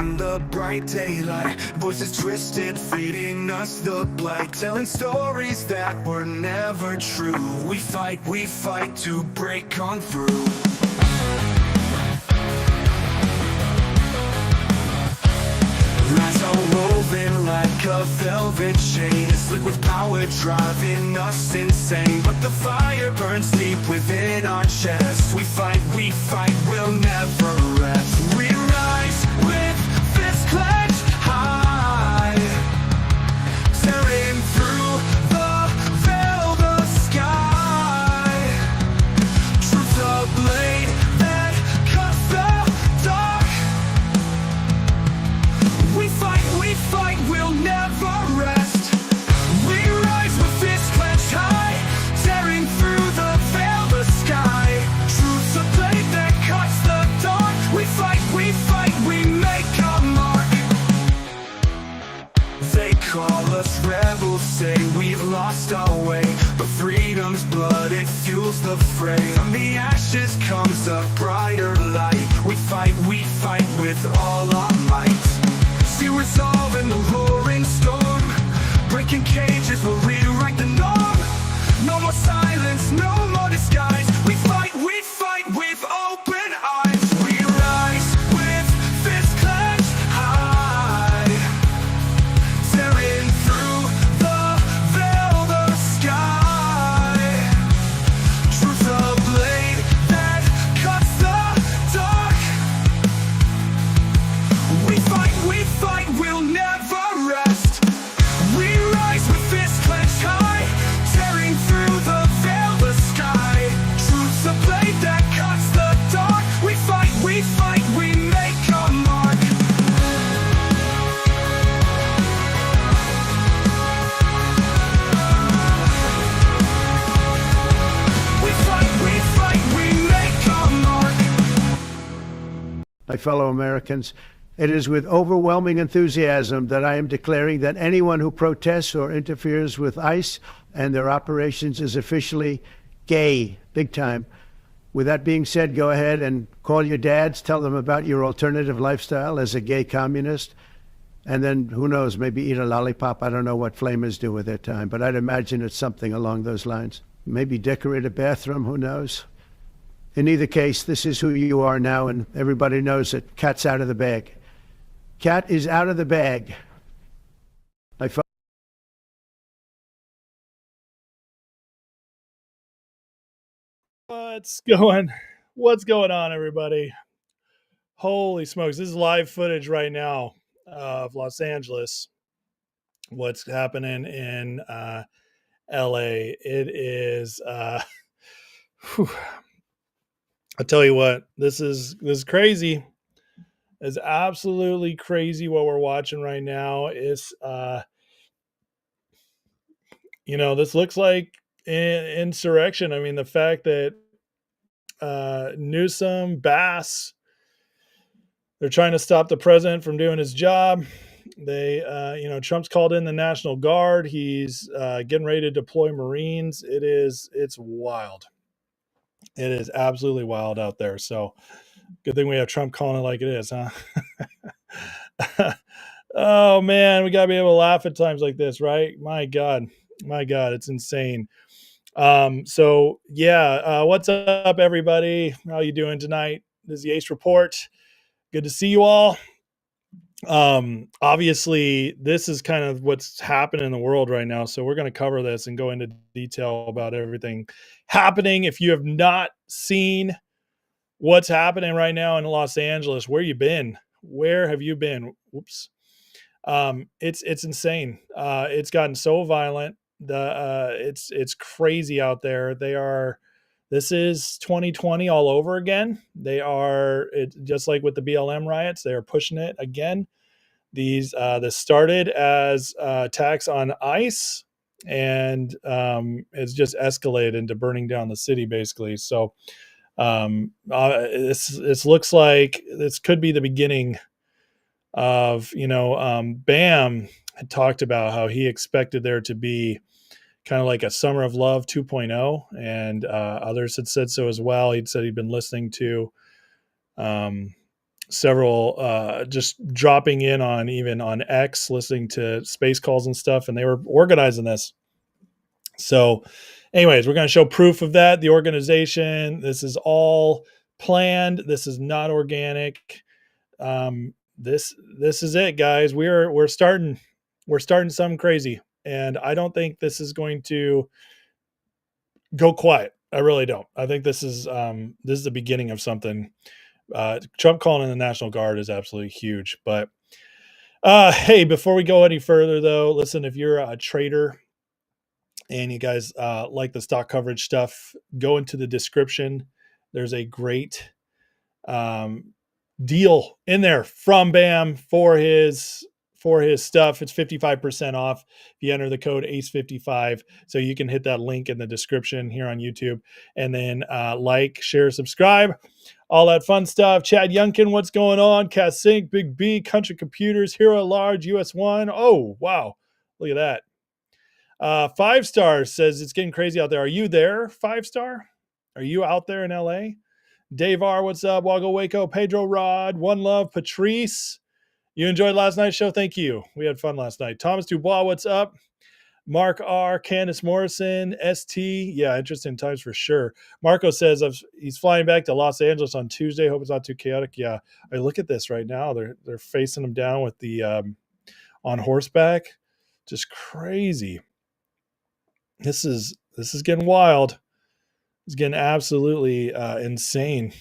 in the bright daylight, voices twisted, feeding us the blight, telling stories that were never true. We fight to break on through. Lies are woven like a velvet chain, a slick with power driving us insane. But the fire burns deep within our chests. We fight, we'll never rest. We rise with fists clenched high, tearing through the veil, the sky. Truth's a blade that cuts the dark. We fight, we'll never rest. We rise with fists clenched high, tearing through the veil, the sky. Truth's a blade that cuts the dark. We fight, we make a mark. They call us rebels, say we've lost our way, but freedom's blood, it fuels the fray. From the ashes comes a brighter light. We fight with all our might. See resolve in the roaring storm, breaking cages will rewrite the norm. No more silence, no more disguise. We fight with open eyes. We rise with fists clenched high, tearing through the veil, the sky. Truth's a blade that cuts the dark. We fight, we'll never rest. We rise with fists clenched high, tearing through the veil, the sky. Truth's a blade that cuts the dark. We fight, we make a mark. We make a mark. My fellow Americans, it is with overwhelming enthusiasm that I am declaring that anyone who protests or interferes with ICE and their operations is officially gay, big time. With that being said, go ahead and call your dads, tell them about your alternative lifestyle as a gay communist, and then who knows, maybe eat a lollipop. I don't know what flamers do with their time, but I'd imagine it's something along those lines. Maybe decorate a bathroom, who knows? In either case, this is who you are now, and everybody knows it. Cat's out of the bag. Cat is out of the bag. What's going on, everybody? Holy smokes, this is live footage right now of Los Angeles. What's happening in LA? It is I'll tell you what, this is crazy. It's absolutely crazy what we're watching right now. It's this looks like insurrection. I mean, the fact that Newsom, Bass, they're trying to stop the president from doing his job. They Trump's called in the National Guard. He's getting ready to deploy Marines. It's wild. It is absolutely wild out there. So good thing we have Trump calling it like it is, huh? Oh man, we gotta be able to laugh at times like this, right? My God, it's insane. What's up, everybody? How you doing tonight? This is the Ace Report. Good to see you all. Obviously, this is kind of what's happening in the world right now. So we're going to cover this and go into detail about everything happening. If you have not seen what's happening right now in Los Angeles, where you been? Where have you been? Whoops. It's insane. It's gotten so violent. It's crazy out there. This is 2020 all over again. Just like with the BLM riots, they are pushing it again. This started as attacks on ICE, and it's just escalated into burning down the city, basically. So this looks like this could be the beginning of, Bam had talked about how he expected there to be kind of like a Summer of Love 2.0, and others had said so as well. He'd said he'd been listening to several just dropping in on even on X, listening to space calls and stuff, and they were organizing this. So, anyways, we're going to show proof of that. The organization. This is all planned. This is not organic. This is it, guys. We're starting something crazy, and I don't think this is going to go quiet. I really don't. I think this is the beginning of something. Trump calling in the National Guard is absolutely huge. But hey, before we go any further, though, listen, if you're a trader and you guys like the stock coverage stuff, go into the description. There's a great deal in there from Bam for his stuff. It's 55% off if you enter the code ACE55. So you can hit that link in the description here on YouTube, and then like, share, subscribe, all that fun stuff. Chad Yunkin, what's going on? Cat Sync, Big B, Country Computers, Hero at Large, US1. Oh, wow. Look at that. 5 Stars says it's getting crazy out there. Are you there, 5 Star? Are you out there in LA? Dave R, what's up? Wago Waco, Pedro Rod, One Love, Patrice. You enjoyed last night's show? Thank you. We had fun last night. Thomas Dubois, what's up? Mark R, Candace Morrison, ST. Yeah, interesting times for sure. Marco says he's flying back to Los Angeles on Tuesday. Hope it's not too chaotic. Yeah, I look at this right now. They're facing him down with the on horseback. Just crazy. This is getting wild. It's getting absolutely insane.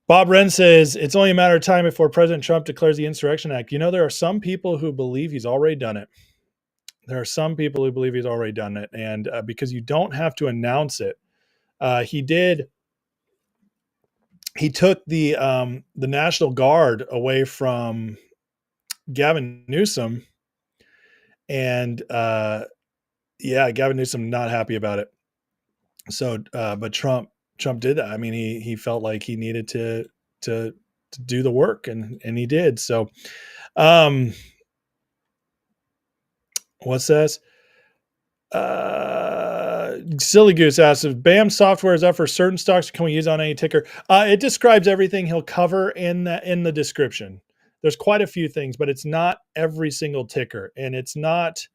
Bob Wren says it's only a matter of time before President Trump declares the Insurrection Act. You know, there are some people who believe he's already done it. There are some people who believe he's already done it. And because you don't have to announce it, he did. He took the National Guard away from Gavin Newsom. And yeah, Gavin Newsom not happy about it. So, but Trump did that. I mean, he felt like he needed to do the work, and he did. So, what's this? Silly Goose asks if BAM software is up for certain stocks, can we use on any ticker? It describes everything he'll cover in the description. There's quite a few things, but it's not every single ticker, and it's not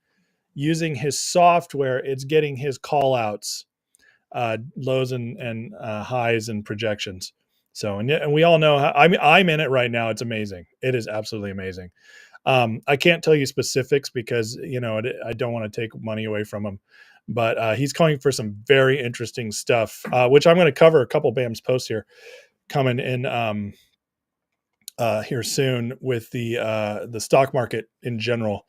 using his software. It's getting his call outs. Lows and highs and projections. So, and we all know how I'm in it right now. It's amazing. It is absolutely amazing. I can't tell you specifics because, I don't want to take money away from him, but he's calling for some very interesting stuff, which I'm going to cover a couple BAM's posts here coming in here soon with the stock market in general.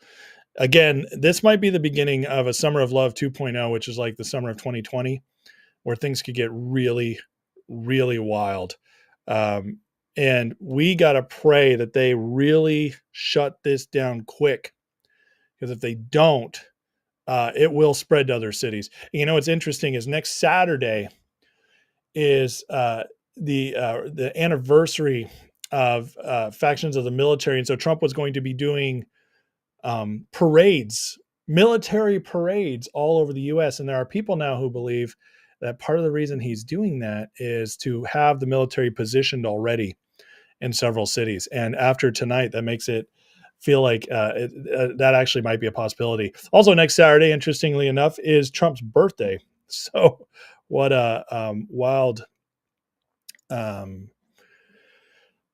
Again, this might be the beginning of a summer of love 2.0, which is like the summer of 2020. Where things could get really, really wild. And we got to pray that they really shut this down quick. Because if they don't, it will spread to other cities. What's interesting is next Saturday is the anniversary of factions of the military. And so Trump was going to be doing parades, military parades all over the U.S. And there are people now who believe that part of the reason he's doing that is to have the military positioned already in several cities. And after tonight, that makes it feel like that actually might be a possibility. Also, next Saturday, interestingly enough, is Trump's birthday. So what a wild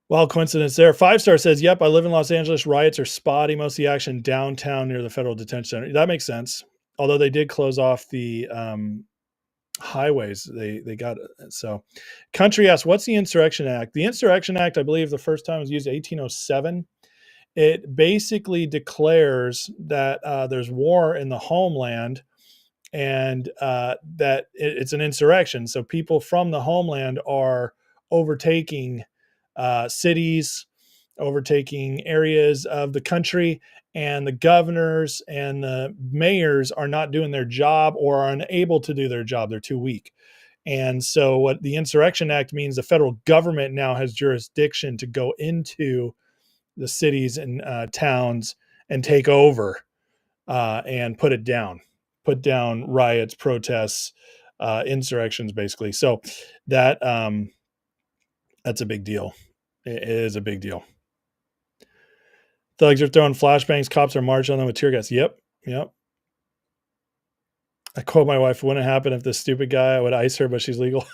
coincidence there. 5 Star says, yep, I live in Los Angeles. Riots are spotty. Most of the action downtown near the Federal Detention Center. That makes sense. Although they did close off the highways. They got it. So Country asks, what's the Insurrection Act? The Insurrection Act, I believe the first time was used in 1807. It basically declares that there's war in the homeland and that it's an insurrection. So people from the homeland are overtaking cities, overtaking areas of the country, and the governors and the mayors are not doing their job or are unable to do their job. They're too weak. And so what the Insurrection Act means, the federal government now has jurisdiction to go into the cities and towns and take over and put down riots, protests, insurrections, basically. So that that's a big deal. It is a big deal. Thugs are throwing flashbangs. Cops are marching on them with tear gas. Yep. I quote my wife, wouldn't it happen if this stupid guy would ice her, but she's legal?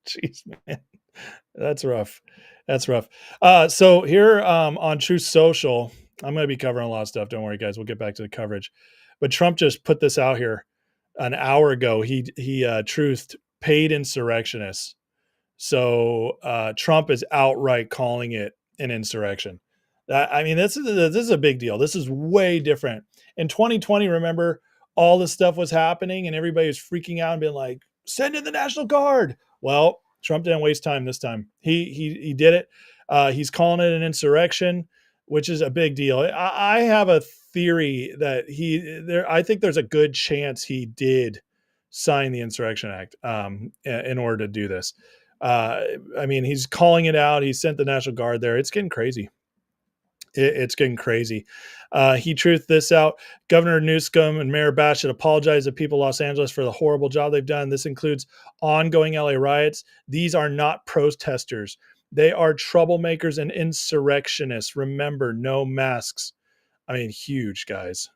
Jeez, man. That's rough. So here on Truth Social, I'm going to be covering a lot of stuff. Don't worry, guys. We'll get back to the coverage. But Trump just put this out here an hour ago. He truthed paid insurrectionists. So Trump is outright calling it an insurrection. This is a big deal. This is way different. In 2020, remember, all this stuff was happening and everybody was freaking out and being like, send in the National Guard. Well, Trump didn't waste time this time. He did it. He's calling it an insurrection, which is a big deal. I have a theory that I think there's a good chance he did sign the Insurrection Act in order to do this. He's calling it out. He sent the National Guard there. It's getting crazy. It's getting crazy. He truthed this out. Governor Newsom and Mayor Bash should apologize to people of Los Angeles for the horrible job they've done. This includes ongoing LA riots. These are not protesters. They are troublemakers and insurrectionists. Remember, no masks. Huge, guys.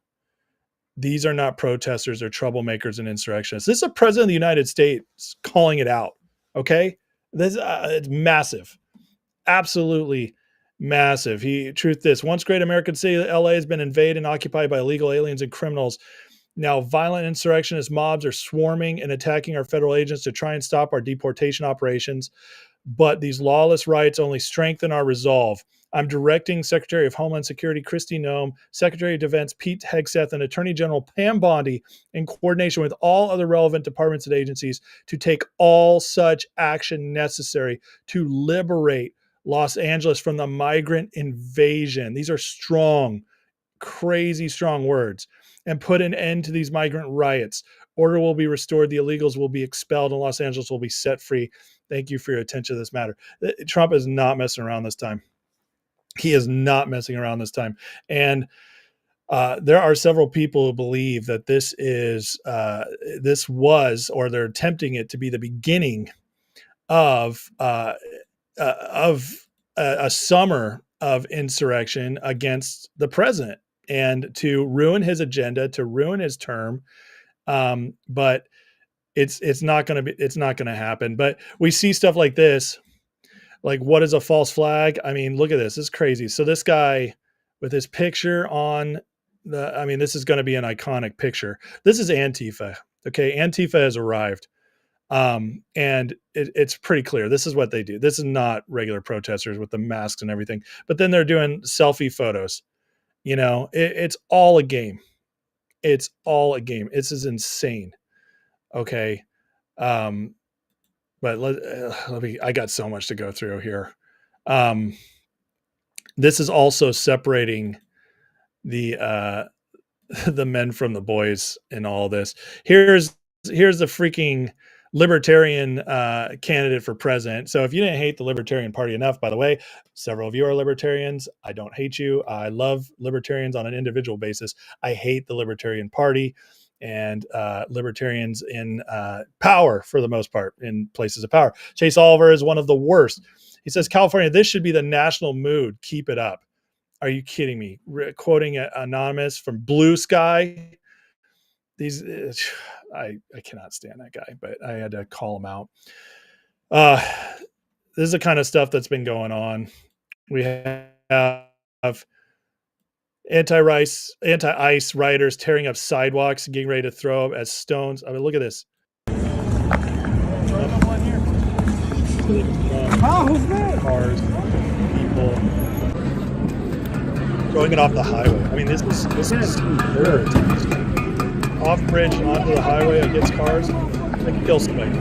These are not protesters. They're troublemakers and insurrectionists. This is the president of the United States calling it out. Okay? This it's massive. Absolutely massive. He truthed this. Once great American city, LA has been invaded and occupied by illegal aliens and criminals. Now, violent insurrectionist mobs are swarming and attacking our federal agents to try and stop our deportation operations. But these lawless riots only strengthen our resolve. I'm directing Secretary of Homeland Security Kristi Noem, Secretary of Defense Pete Hegseth, and Attorney General Pam Bondi, in coordination with all other relevant departments and agencies, to take all such action necessary to liberate Los Angeles from the migrant invasion. These are strong, crazy strong words. And put an end to these migrant riots. Order will be restored. The illegals will be expelled and Los Angeles will be set free. Thank you for your attention to this matter. Trump is not messing around this time. He is not messing around this time. And there are several people who believe that this was, or they're attempting it to be the beginning of a summer of insurrection against the president and to ruin his agenda, to ruin his term. But it's not going to happen. But we see stuff like this. Like, what is a false flag? Look at this. This is crazy. So this guy with his picture on this is going to be an iconic picture. This is Antifa. Okay. Antifa has arrived. And it's pretty clear. This is what they do. This is not regular protesters with the masks and everything, but then they're doing selfie photos. It's all a game. It's all a game. This is insane. Okay. But I got so much to go through here. This is also separating the men from the boys in all this. Here's the freaking libertarian candidate for president. So if you didn't hate the Libertarian Party enough, by the way, several of you are libertarians. I don't hate you. I love libertarians on an individual basis. I hate the Libertarian Party and libertarians in power, for the most part, in places of power. Chase Oliver is one of the worst. He says, California, this should be the national mood. Keep it up. Are you kidding me? Quoting Anonymous from Blue Sky. These, I cannot stand that guy, but I had to call him out. This is the kind of stuff that's been going on. We have anti-ICE rioters tearing up sidewalks, getting ready to throw up as stones. Look at this. Cars, people throwing it off the highway. This is absurd. Off bridge onto the highway against cars, they can kill somebody.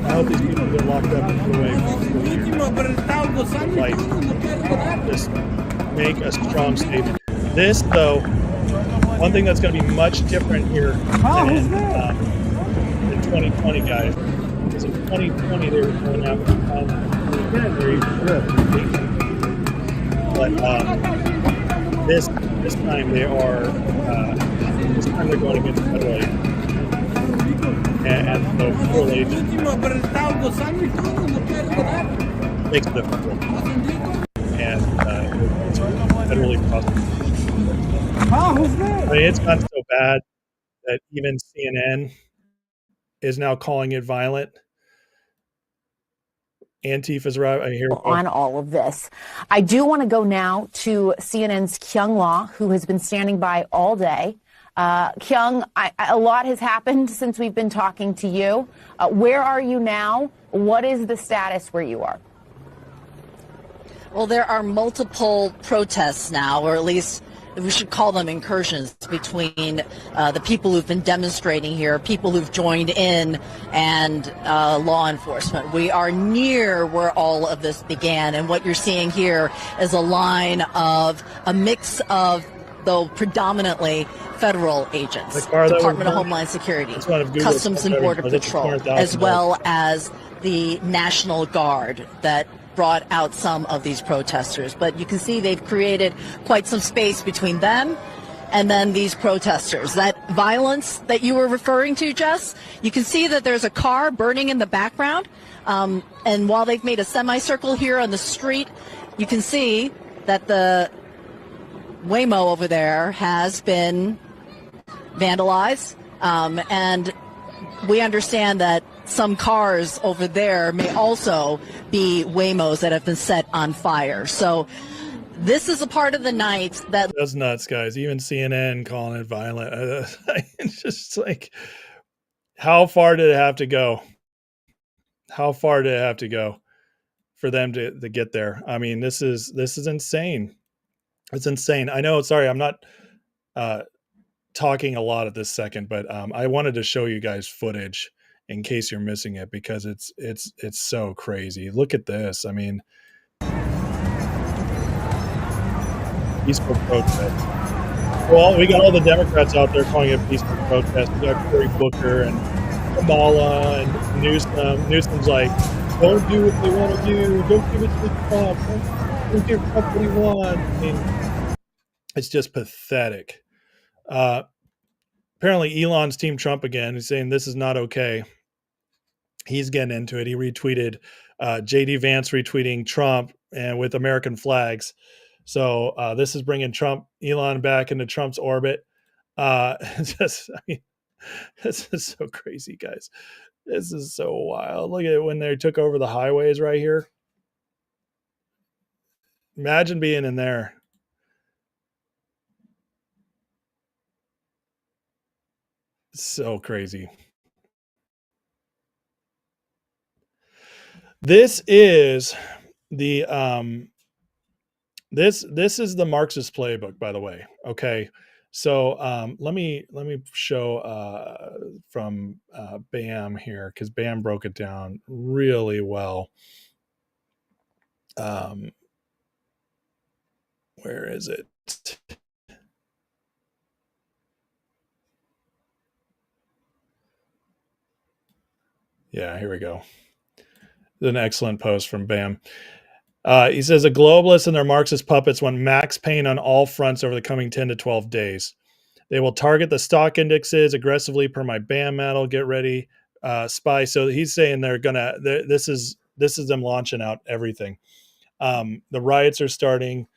I hope these people get locked up and put away for life. Just make a strong statement. This, though, one thing that's going to be much different here in 2020, guys, is in 2020 they were going after but this time they are this time they're going against federal agents. and so federal agents makes it a federal crime, and it's federally prosecuted. I mean, it's gotten so bad that even CNN is now calling it violent. Antifa's right. I hear on all of this. I do want to go now to CNN's Kyung Law, who has been standing by all day. Kyung, a lot has happened since we've been talking to you. Where are you now? What is the status where you are? Well, there are multiple protests now, or at least we should call them incursions between the people who've been demonstrating here, people who've joined in, and law enforcement. We are near where all of this began, and what you're seeing here is a line of a mix of, though predominantly federal agents, Department of Homeland Security, Customs and Border Patrol, as well as the National Guard that brought out some of these protesters. But you can see they've created quite some space between them and then these protesters. That violence that you were referring to, Jess, you can see that there's a car burning in the background. And while they've made a semicircle here on the street, you can see that the Waymo over there has been vandalized. And we understand that some cars over there may also be Waymos that have been set on fire. So this is a part of the night that's nuts, guys. Even CNN calling it violent. It's just like, how far did it have to go? How far did it have to go for them to get there? I mean, this is insane. It's insane. I know. Sorry, I'm not talking a lot at this second, but I wanted to show you guys footage in case you're missing it, because it's so crazy. Look at this. I mean, peaceful protest. Well, we got all the Democrats out there calling it peaceful protest. We got Cory Booker and Kamala and Newsom. Newsom's like, don't do what they want to do. Don't give it to Trump. Don't give Trump what he wants. I mean, it's just pathetic. Apparently Elon's Team Trump again. He's saying this is not okay. He's getting into it. He retweeted JD Vance retweeting Trump and with American flags. So this is bringing Elon back into Trump's orbit. This is so crazy, guys. This is so wild. Look at it when they took over the highways right here. Imagine being in there. So crazy. This is the this is the Marxist playbook, by the way. Okay. So let me show from BAM here, because BAM broke it down really well. Where is it? Yeah, here we go. An excellent post from BAM. He says, a globalist and their Marxist puppets want max pain on all fronts over the coming 10 to 12 days. They will target the stock indexes aggressively per my BAM model. Get ready, spy. So he's saying this is them launching out everything. The riots are starting.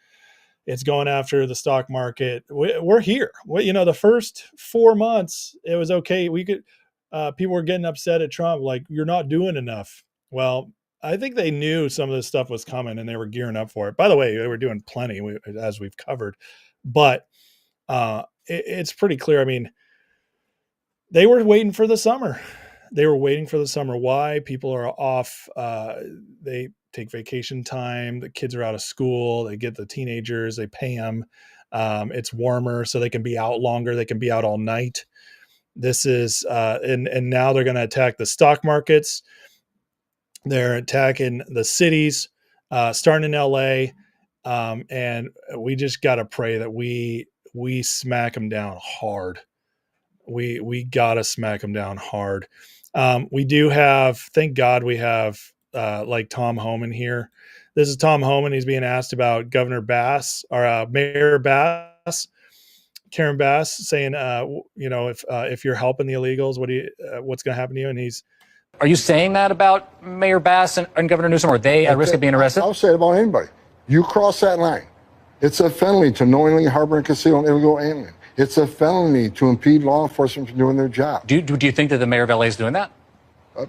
It's going after the stock market. We're here. The first 4 months, it was okay. People were getting upset at Trump, like, you're not doing enough. Well, I think they knew some of this stuff was coming and they were gearing up for it. By the way, they were doing plenty, as we've covered. But it's pretty clear. I mean, they were waiting for the summer. Why? People are off. They take vacation time. The kids are out of school. They get the teenagers. They pay them. It's warmer, so they can be out longer. They can be out all night. This is and now they're going to attack the stock markets. They're attacking the cities, starting in LA, and we just got to pray that we smack them down hard. We got to smack them down hard. We do have, thank God, we have like Tom Homan here. This is Tom Homan. He's being asked about Governor Bass or Mayor Bass. Karen Bass saying, if you're helping the illegals, what's going to happen to you? And he's, Are you saying that about Mayor Bass and Governor Newsom? Are they at risk of being arrested? I'll say it about anybody. You cross that line, it's a felony to knowingly harbor and conceal an illegal alien. It's a felony to impede law enforcement from doing their job. Do you think that the mayor of LA is doing that?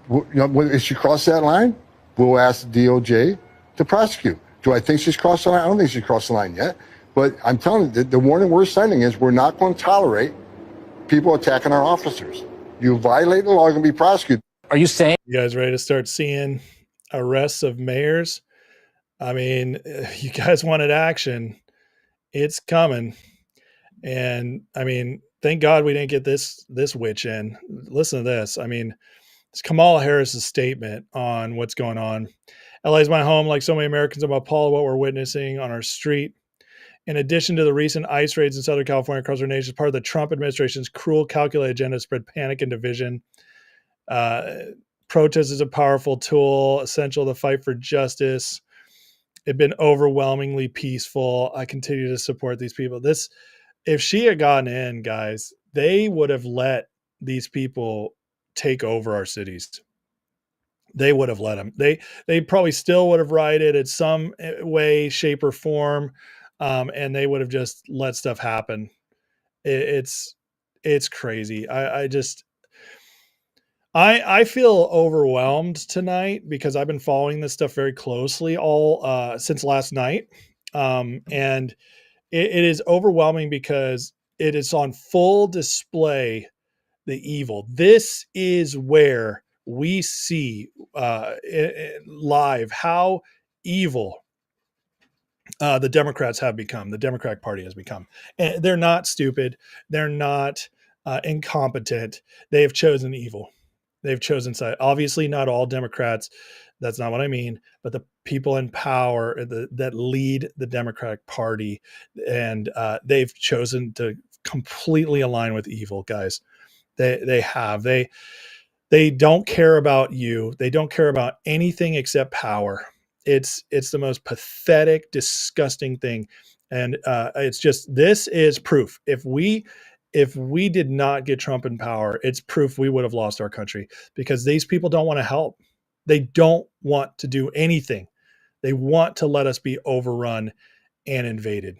If she crossed that line, we'll ask the DOJ to prosecute. Do I think she's crossed the line? I don't think she's crossed the line yet. But I'm telling you, the warning we're sending is we're not going to tolerate people attacking our officers. You violate the law, you're going to be prosecuted. Are you saying you guys ready to start seeing arrests of mayors? I mean, you guys wanted action. It's coming. And I mean, thank God we didn't get this witch in. Listen to this. I mean, it's Kamala Harris's statement on what's going on. LA is my home. Like so many Americans, I'm appalled at what we're witnessing on our street. In addition to the recent ICE raids in Southern California across our nation, as part of the Trump administration's cruel, calculated agenda to spread panic and division. Protest is a powerful tool, essential to fight for justice. It's been overwhelmingly peaceful. I continue to support these people. If she had gotten in, guys, they would have let these people take over our cities. They would have let them. They probably still would have rioted in some way, shape, or form. And they would have just let stuff happen. It's crazy. I feel overwhelmed tonight because I've been following this stuff very closely since last night. And it is overwhelming because it is on full display, the evil. This is where we see live how evil the Democrats have become, the Democratic Party has become. And they're not stupid. They're not incompetent. They have chosen evil. They've chosen side. Obviously, not all Democrats. That's not what I mean. But the people in power that lead the Democratic Party, and they've chosen to completely align with evil, guys. They have. They don't care about you. They don't care about anything except power. It's the most pathetic, disgusting thing. And it's just, this is proof. If we did not get Trump in power, it's proof we would have lost our country, because these people don't want to help. They don't want to do anything. They want to let us be overrun and invaded.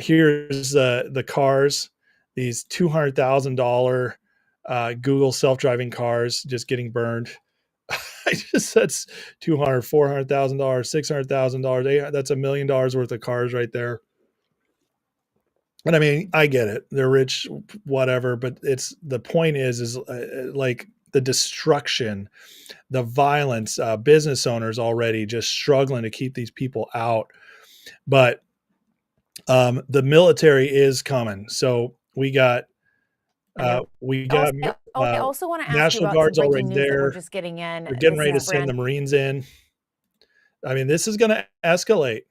Here's the cars, these $200,000 Google self-driving cars just getting burned. That's $200,000, $400,000, $600,000. That's $1 million worth of cars right there. And I mean, I get it. They're rich, whatever, but the point is like the destruction, the violence, business owners already just struggling to keep these people out. But the military is coming. So we got I also want to ask National you about Guard's some already breaking news that there. we're just getting in. We're getting ready to This is send the Marines in. I mean, this is going to escalate.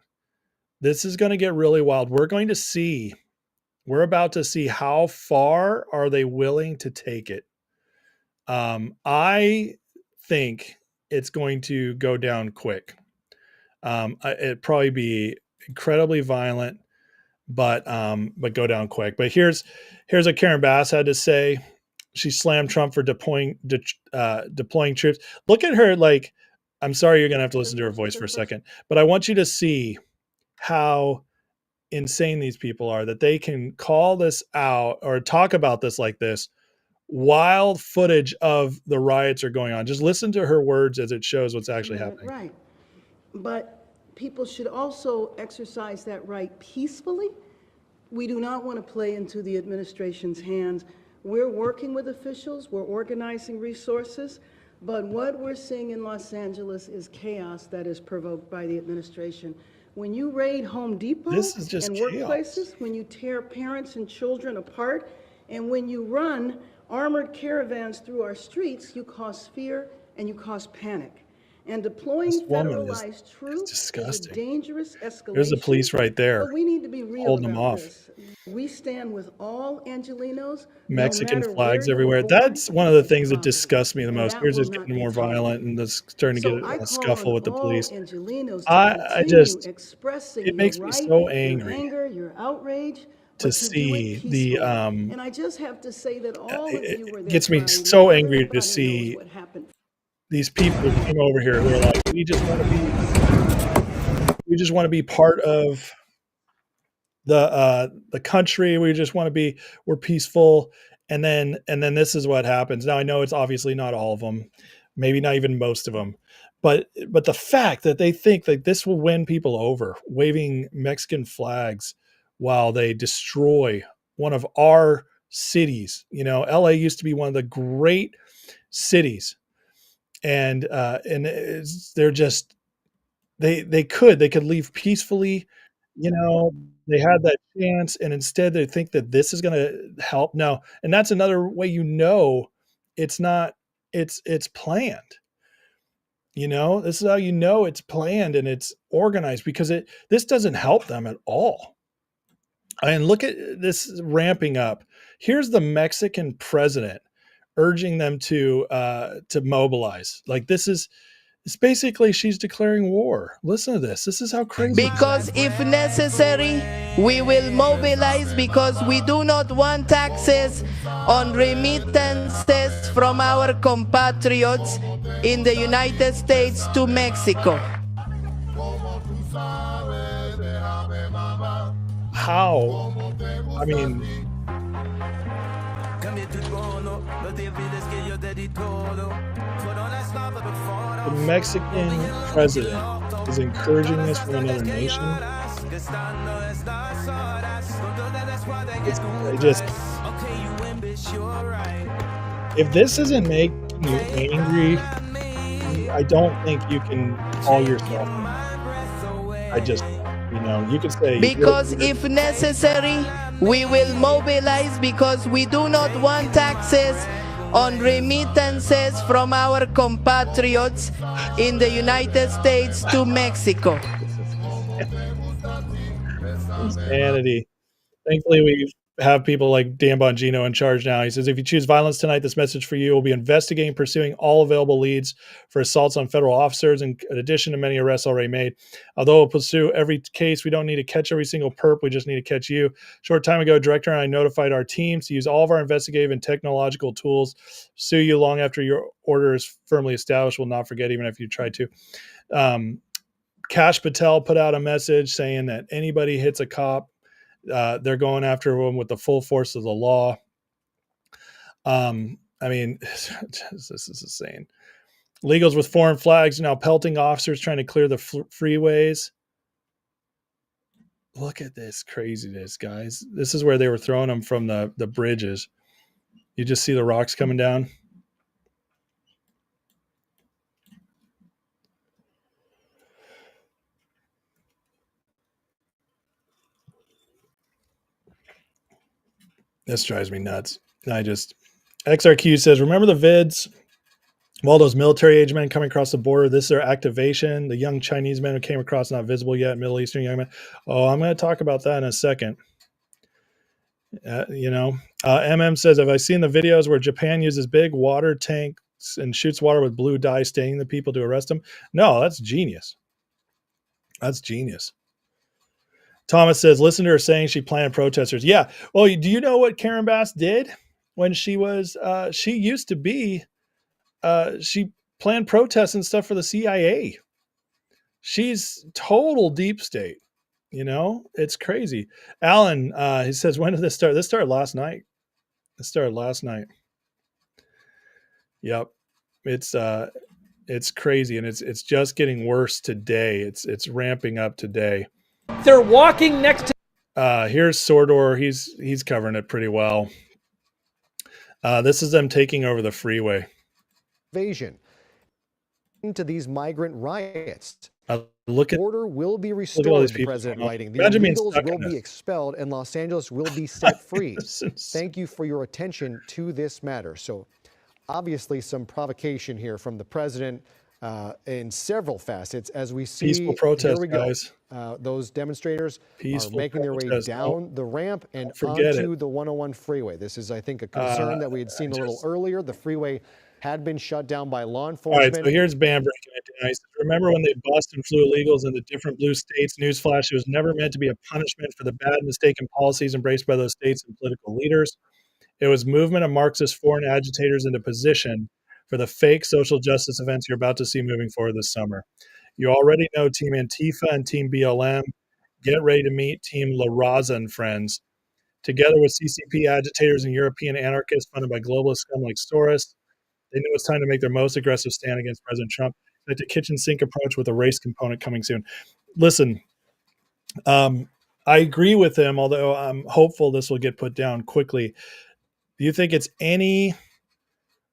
This is going to get really wild. We're about to see how far are they willing to take it. I think it's going to go down quick. It'd probably be incredibly violent, but go down quick. But here's what Karen Bass had to say. She slammed Trump for deploying troops. Look at her. Like, I'm sorry, you're going to have to listen to her voice for a second, but I want you to see how insane these people are, that they can call this out or talk about this like this while footage of the riots are going on. Just listen to her words as it shows what's actually happening. Right. But people should also exercise that right peacefully. We do not want to play into the administration's hands. We're working with officials, we're organizing resources, but what we're seeing in Los Angeles is chaos that is provoked by the administration. When you raid Home Depot and workplaces, when you tear parents and children apart, and when you run armored caravans through our streets, you cause fear and you cause panic. And deploying federalized troops is a dangerous escalation. There's the police right there. But we need to be real holding them about off. this. We stand with all Angelenos. Mexican no flags where everywhere. That's one of the things that disgusts me the most. Here's just getting more violent and that's starting to get a scuffle with the police. Angelenos I just, expressing it makes me so angry. Your anger, your outrage. to but to do it see the peacefully. And I just have to say that all of you were it there gets me Friday so night. angry to Everybody knows see what happened. these people who came over here who are like, we just want to be part of the country. We're peaceful. And then this is what happens. Now I know it's obviously not all of them, maybe not even most of them, but the fact that they think that this will win people over, waving Mexican flags while they destroy one of our cities. You know, LA used to be one of the great cities, and they're just they could leave peacefully. You know, they had that chance, and instead they think that this is going to help. No, and that's another way it's not. It's planned. You know, this is how you know it's planned and it's organized, because this doesn't help them at all. And look at this ramping up. Here's the Mexican president urging them to mobilize. Like it's basically she's declaring war. Listen to this. This is how crazy. Because if necessary, we will mobilize, because we do not want taxes on remittances from our compatriots in the United States to Mexico. How? I mean, the Mexican president is encouraging this from another nation. If this isn't making you angry, I don't think you can call yourself. You could say, because if necessary, we will mobilize, because we do not want taxes on remittances from our compatriots in the United States to Mexico. Insanity. Thankfully, we have people like Dan Bongino in charge now. He says, if you choose violence tonight, this message for you will be investigating, pursuing all available leads for assaults on federal officers, in addition to many arrests already made. Although we'll pursue every case, we don't need to catch every single perp. We just need to catch you. Short time ago, Director and I notified our teams to use all of our investigative and technological tools, sue you long after your order is firmly established. We'll not forget, even if you try to. Kash Patel put out a message saying that anybody hits a cop, they're going after them with the full force of the law. I mean, this is insane. Illegals with foreign flags now pelting officers trying to clear the freeways. Look at this craziness, guys. This is where they were throwing them from the bridges. You just see the rocks coming down. This drives me nuts. XRQ says, remember the vids of all those military age men coming across the border? This is their activation. The young Chinese men who came across, not visible yet, Middle Eastern young men. Oh, I'm going to talk about that in a second. MM says, have I seen the videos where Japan uses big water tanks and shoots water with blue dye, staining the people to arrest them? No, that's genius. That's genius. Thomas says, listen to her saying she planned protesters. Yeah. Well, do you know what Karen Bass did when she was, she used to be, she planned protests and stuff for the CIA. She's total deep state. You know, it's crazy. Alan, he says, when did this start? This started last night. Yep. It's crazy. And it's just getting worse today. It's ramping up today. They're walking next to. Here's Sordor. He's covering it pretty well. This is them taking over the freeway. Invasion into these migrant riots. Order will be restored. The president writing. The illegals will be expelled, and Los Angeles will be set free. Thank you for your attention to this matter. So, obviously, some provocation here from the president. In several facets, as we see, peaceful protest, here we go. Guys. Those demonstrators are making their way down the ramp and onto the 101 freeway. This is, I think, a concern that we had seen a little earlier. The freeway had been shut down by law enforcement. All right, so here's Bam breaking it down. He says, remember when they busted and flew illegals into different blue states? Newsflash, it was never meant to be a punishment for the bad, mistaken policies embraced by those states and political leaders. It was movement of Marxist foreign agitators into position for the fake social justice events you're about to see moving forward this summer. You already know Team Antifa and Team BLM. Get ready to meet Team La Raza and friends. Together with CCP agitators and European anarchists funded by globalist scum like Soros, they know it's time to make their most aggressive stand against President Trump. Like the kitchen sink approach with a race component coming soon. Listen, I agree with him, although I'm hopeful this will get put down quickly. Do you think it's any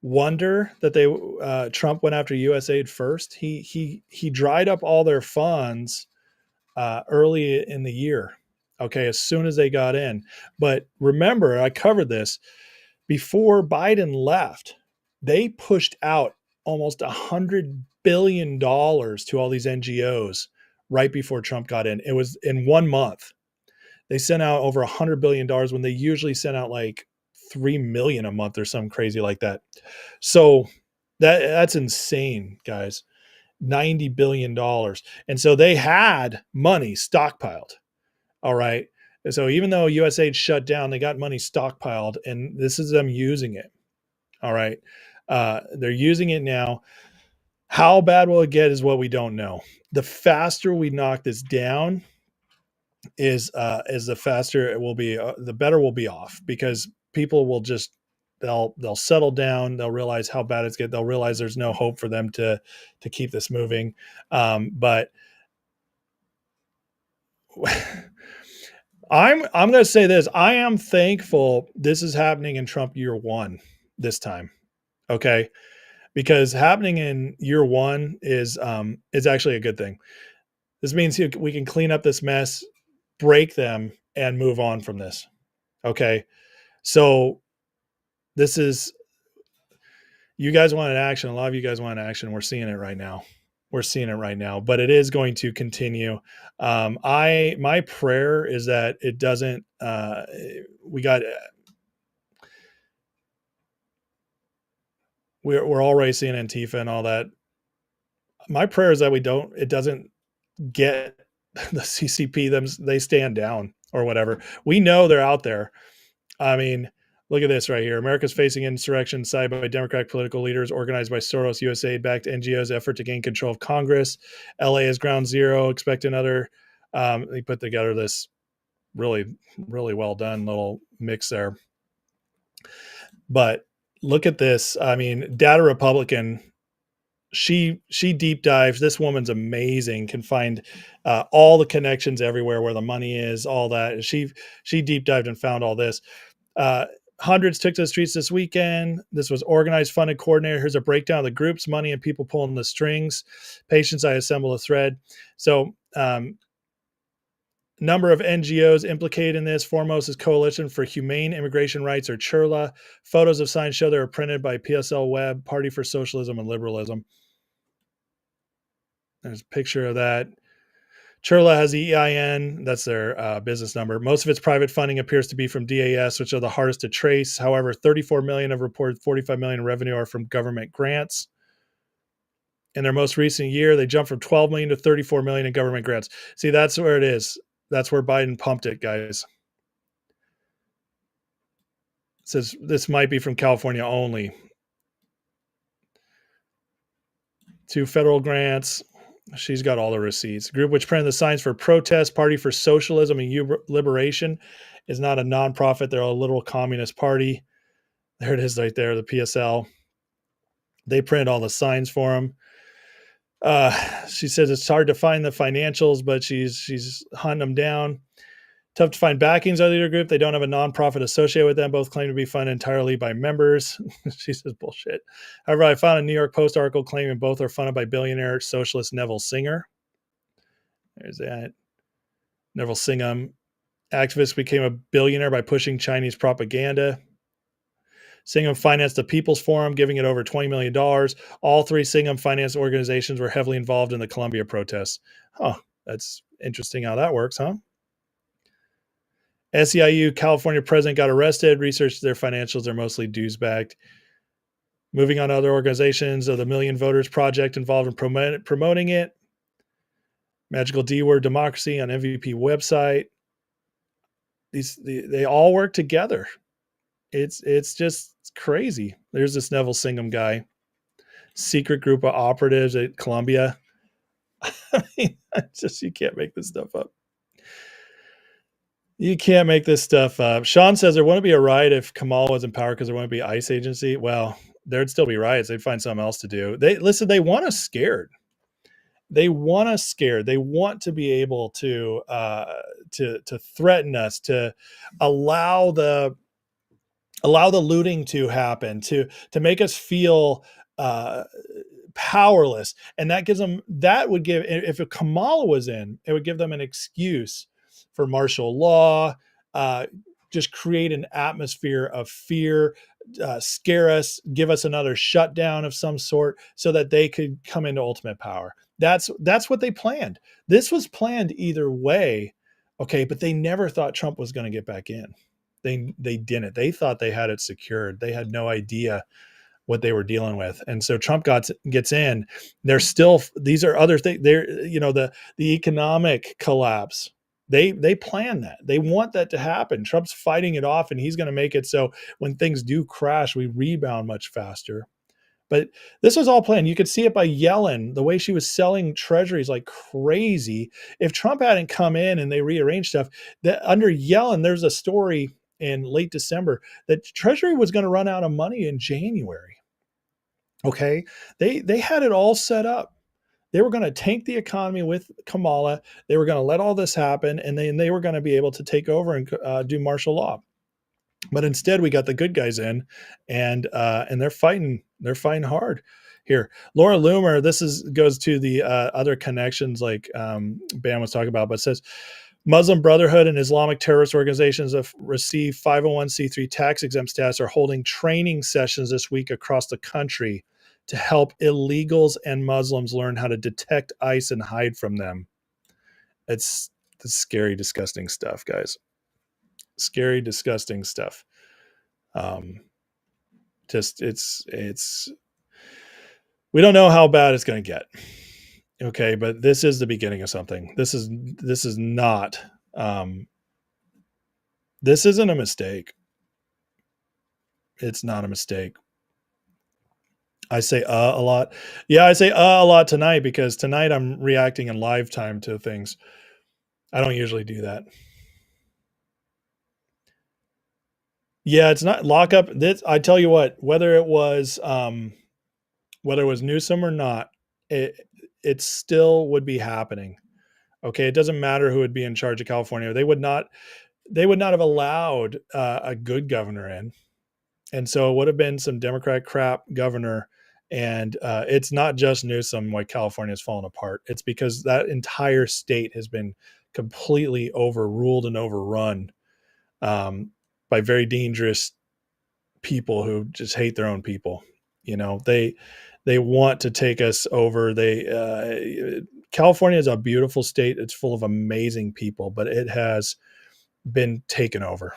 wonder that Trump went after USAID first? He dried up all their funds early in the year. Okay, as soon as they got in. But remember, I covered this before Biden left. They pushed out almost $100 billion to all these NGOs right before Trump got in. It was in 1 month. They sent out over $100 billion when they usually sent out like 3 million a month or something crazy like that. So that's insane, guys. $90 billion. And so they had money stockpiled. All right. So even though USAID shut down, they got money stockpiled, and this is them using it. All right. They're using it now. How bad will it get is what we don't know. The faster we knock this down is the faster it will be, the better we'll be off, because people will just, they'll settle down. They'll realize how bad it's getting. They'll realize there's no hope for them to keep this moving. But I'm going to say this. I am thankful this is happening in Trump year one this time. Okay. Because happening in year one is actually a good thing. This means we can clean up this mess, break them, and move on from this. Okay. So this is, you guys wanted action. A lot of you guys wanted action. We're seeing it right now. But it is going to continue. My prayer is that it doesn't, we're already seeing Antifa and all that. My prayer is that it doesn't get the CCP, they stand down or whatever. We know they're out there. I mean, look at this right here. America's facing insurrection cited by Democratic political leaders organized by Soros, USAID-backed NGOs' effort to gain control of Congress. LA is ground zero. Expect another. They put together this really, really well done little mix there. But look at this. I mean, Data Republican, she deep dives. This woman's amazing. Can find all the connections everywhere where the money is, all that. She deep dived and found all this. Hundreds took to the streets this weekend. This was organized, funded, coordinated. Here's a breakdown of the groups, money, and people pulling the strings. Patience, I assemble a thread. So number of NGOs implicated in this. Foremost is Coalition for Humane Immigration Rights, or CHIRLA. Photos of signs show they were printed by PSL Web, Party for Socialism and Liberalism. There's a picture of that. CHIRLA has the EIN. That's their business number. Most of its private funding appears to be from DAS, which are the hardest to trace. However, 34 million of reported 45 million in revenue are from government grants. In their most recent year, they jumped from 12 million to 34 million in government grants. See, that's where it is. That's where Biden pumped it, guys. It says this might be from California only. 2 federal grants. She's got all the receipts. Group which printed the signs for protest, Party for Socialism and Liberation, is not a nonprofit. They're a literal communist party. There it is right there, the PSL. They printed all the signs for them. She says it's hard to find the financials, but she's hunting them down. Tough to find backings of the group. They don't have a nonprofit associated with them. Both claim to be funded entirely by members. She says bullshit. However, I found a New York Post article claiming both are funded by billionaire socialist Neville Singer. There's that. Neville Singham. Activist became a billionaire by pushing Chinese propaganda. Singham financed the People's Forum, giving it over $20 million. All 3 Singham financed organizations were heavily involved in the Columbia protests. Huh. That's interesting how that works, huh? SEIU California president got arrested. Researched their financials are mostly dues-backed. Moving on to other organizations of the Million Voters Project involved in promoting it. Magical D Word Democracy on MVP website. They all work together. It's just crazy. There's this Neville Singham guy, secret group of operatives at Columbia. I mean, you can't make this stuff up. You can't make this stuff up. Sean says there wouldn't be a riot if Kamala was in power because there wouldn't be ICE agency. Well, there'd still be riots. They'd find something else to do. They want us scared. They want us scared. They want to be able to threaten us, to allow the looting to happen, to make us feel powerless. And that would give, if a Kamala was in, it would give them an excuse for martial law, just create an atmosphere of fear, scare us, give us another shutdown of some sort so that they could come into ultimate power. That's what they planned. This was planned either way. Okay. But they never thought Trump was going to get back in. They didn't. They thought they had it secured. They had no idea what they were dealing with. And so Trump gets in. There's still, these are other things. They're, the economic collapse. They plan that. They want that to happen. Trump's fighting it off, and he's going to make it so when things do crash, we rebound much faster. But this was all planned. You could see it by Yellen, the way she was selling treasuries like crazy. If Trump hadn't come in and they rearranged stuff, that under Yellen, there's a story in late December that Treasury was going to run out of money in January. Okay. They had it all set up. They were going to tank the economy with Kamala. They were going to let all this happen, and then they were going to be able to take over and do martial law. But instead, we got the good guys in, and they're fighting. They're fighting hard here. Laura Loomer. This goes to the other connections like Bam was talking about, but it says Muslim Brotherhood and Islamic terrorist organizations have received 501c3 tax exempt status are holding training sessions this week across the country to help illegals and Muslims learn how to detect ICE and hide from them. It's scary, disgusting stuff, guys. Scary, disgusting stuff. We don't know how bad it's going to get. Okay. But this is the beginning of something. This is not, this isn't a mistake. It's not a mistake. I say a lot. Yeah, I say a lot tonight because tonight I'm reacting in live time to things. I don't usually do that. Yeah, it's not lockup. This, I tell you what, whether it was Newsom or not, it still would be happening. Okay, it doesn't matter who would be in charge of California. They would not have allowed a good governor in, and so it would have been some Democrat crap governor. And it's not just Newsom why California has fallen apart. It's because that entire state has been completely overruled and overrun by very dangerous people who just hate their own people. They want to take us over. California is a beautiful state. It's full of amazing people, but it has been taken over.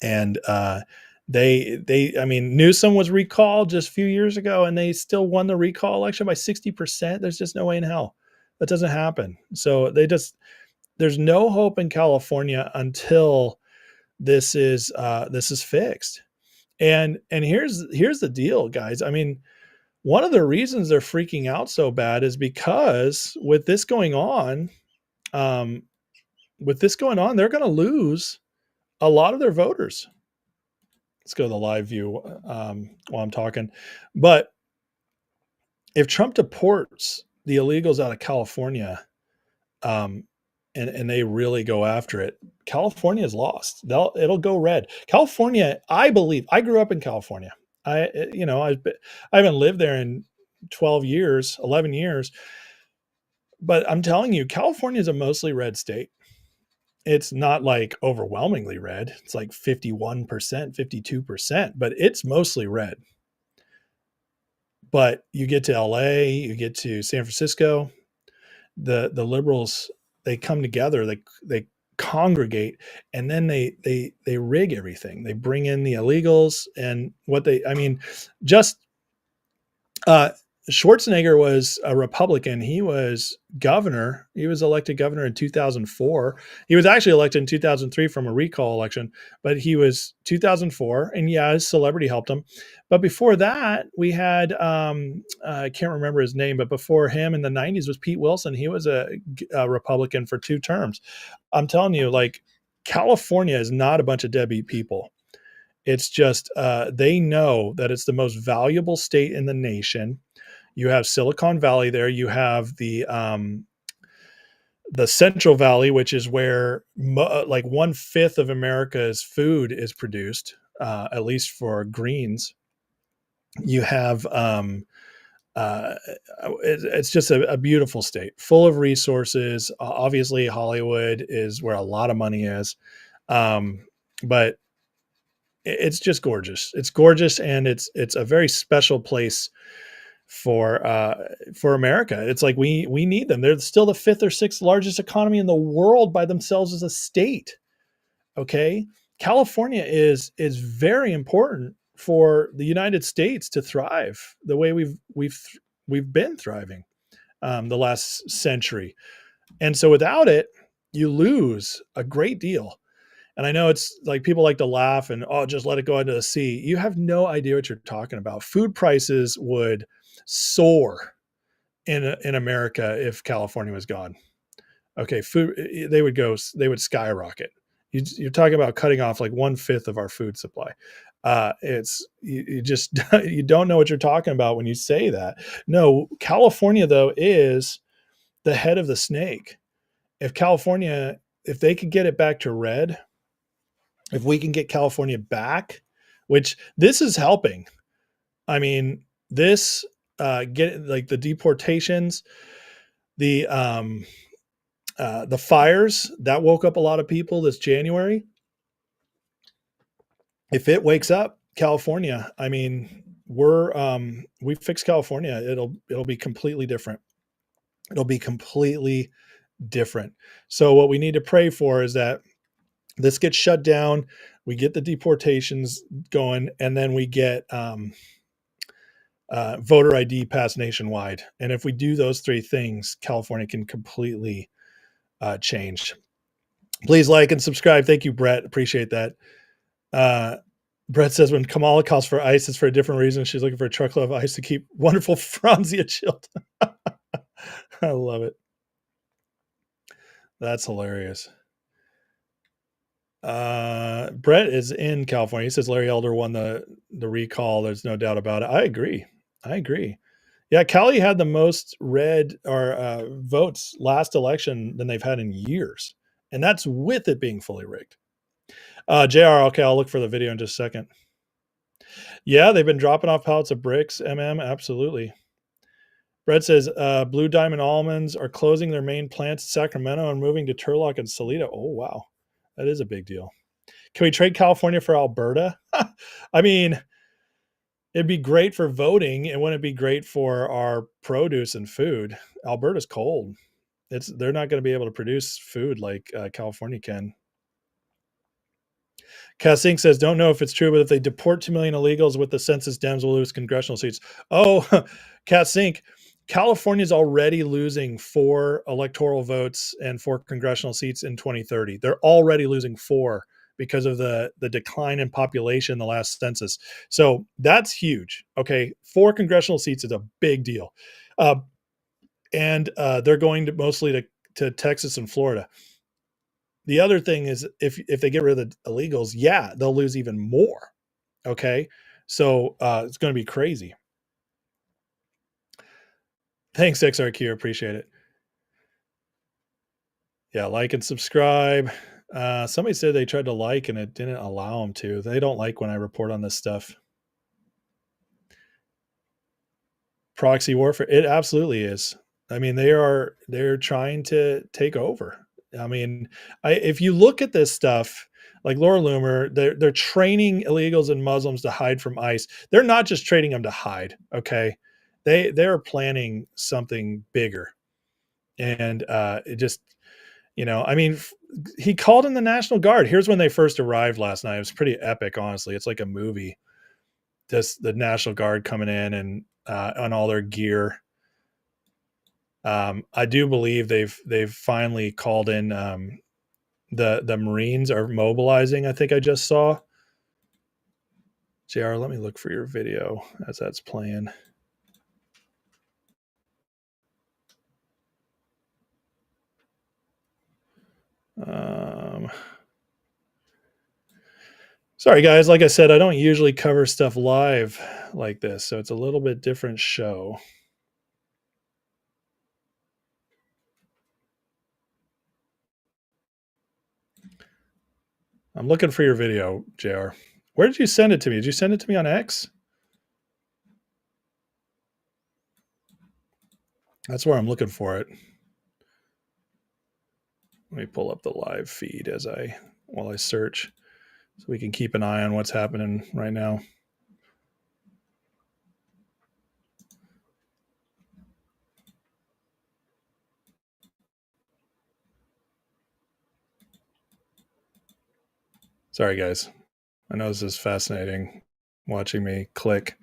And I mean, Newsom was recalled just a few years ago, and they still won the recall election by 60%. There's just no way in hell that doesn't happen. So there's no hope in California until this is fixed. And here's the deal, guys. I mean, one of the reasons they're freaking out so bad is because with this going on, they're going to lose a lot of their voters. Let's go to the live view while I'm talking. But if Trump deports the illegals out of California, and they really go after it, California is lost. It'll go red. California, I believe. I grew up in California. I haven't lived there in 11 years. But I'm telling you, California is a mostly red state. It's not like overwhelmingly red. It's like 51%, 52%, but it's mostly red. But you get to LA, you get to San Francisco, the liberals, they come together. They congregate, and then they rig everything. They bring in the illegals, and just Schwarzenegger was a Republican. He was governor. He was elected governor in 2004. He was actually elected in 2003 from a recall election, but he was 2004. And yeah, his celebrity helped him. But before that, we had, I can't remember his name, but before him in the 90s was Pete Wilson. He was a Republican for 2 terms. I'm telling you, like, California is not a bunch of deadbeat people. It's just, they know that it's the most valuable state in the nation. You have Silicon Valley there. You have the Central Valley, which is where like 1/5 of America's food is produced, at least for greens. You have it's just a beautiful state, full of resources. Obviously, Hollywood is where a lot of money is, but it's just gorgeous. It's gorgeous, and it's a very special place for America. It's like we need them. They're still the 5th or 6th largest economy in the world by themselves as a state. Okay, California is very important for the United States to thrive the way we've been thriving the last century, and so without it, you lose a great deal. And I know it's like people like to laugh and, oh, just let it go into the sea. You have no idea what you're talking about. Food prices would soar in America if California was gone. Okay, they would skyrocket. You're talking about cutting off like 1/5 of our food supply. You just you don't know what you're talking about when you say that. No, California though is the head of the snake. If they could get it back to red, if we can get California back, which this is helping. I mean, this get like the deportations, the fires that woke up a lot of people this January. If it wakes up California, I mean, we fixed California. It'll be completely different. It'll be completely different. So what we need to pray for is that this gets shut down, we get the deportations going, and then we get voter ID passed nationwide. And if we do those 3 things, California can completely change. Please like and subscribe. Thank you, Brett. Appreciate that. Brett says when Kamala calls for ice, it's for a different reason. She's looking for a truckload of ice to keep wonderful Franzia chilled. I love it. That's hilarious. Brett is in California. He says Larry Elder won the recall. There's no doubt about it. I agree. Yeah, Cali had the most red or votes last election than they've had in years, and that's with it being fully rigged. JR, okay, I'll look for the video in just a second. Yeah, they've been dropping off pallets of bricks. Absolutely. Brett says Blue Diamond Almonds are closing their main plants in Sacramento and moving to Turlock and Salida. Oh wow. That is a big deal. Can we trade California for Alberta? I mean, it'd be great for voting. And wouldn't it be great for our produce and food? Alberta's cold. They're not going to be able to produce food like California can. Cassink says, don't know if it's true, but if they deport 2 million illegals with the census, Dems will lose congressional seats. Oh, Cassink, California's already losing 4 electoral votes and 4 congressional seats in 2030. They're already losing 4 because of the decline in population in the last census. So that's huge. Okay, 4 congressional seats is a big deal. And they're going to mostly to Texas and Florida. The other thing is if they get rid of the illegals, yeah, they'll lose even more. Okay, so it's going to be crazy. Thanks, XRQ. Appreciate it. Yeah, like and subscribe. Somebody said they tried to like and it didn't allow them to. They don't like when I report on this stuff. Proxy warfare. It absolutely is. I mean, they're trying to take over. I mean, if you look at this stuff, like Laura Loomer, they're training illegals and Muslims to hide from ICE. They're not just training them to hide. Okay. They're planning something bigger. And You know, I mean, he called in the National Guard. Here's when they first arrived last night. It was pretty epic, honestly. It's like a movie. Just the National Guard coming in and on all their gear. I do believe they've finally called in the Marines are mobilizing. I think I just saw. JR, let me look for your video as that's playing. Sorry guys, like I said, I don't usually cover stuff live like this, so it's a little bit different show. I'm looking for your video, JR. Where did you send it to me? Did you send it to me on X? That's where I'm looking for it. Let me pull up the live feed while I search, so we can keep an eye on what's happening right now. Sorry, guys. I know this is fascinating watching me click,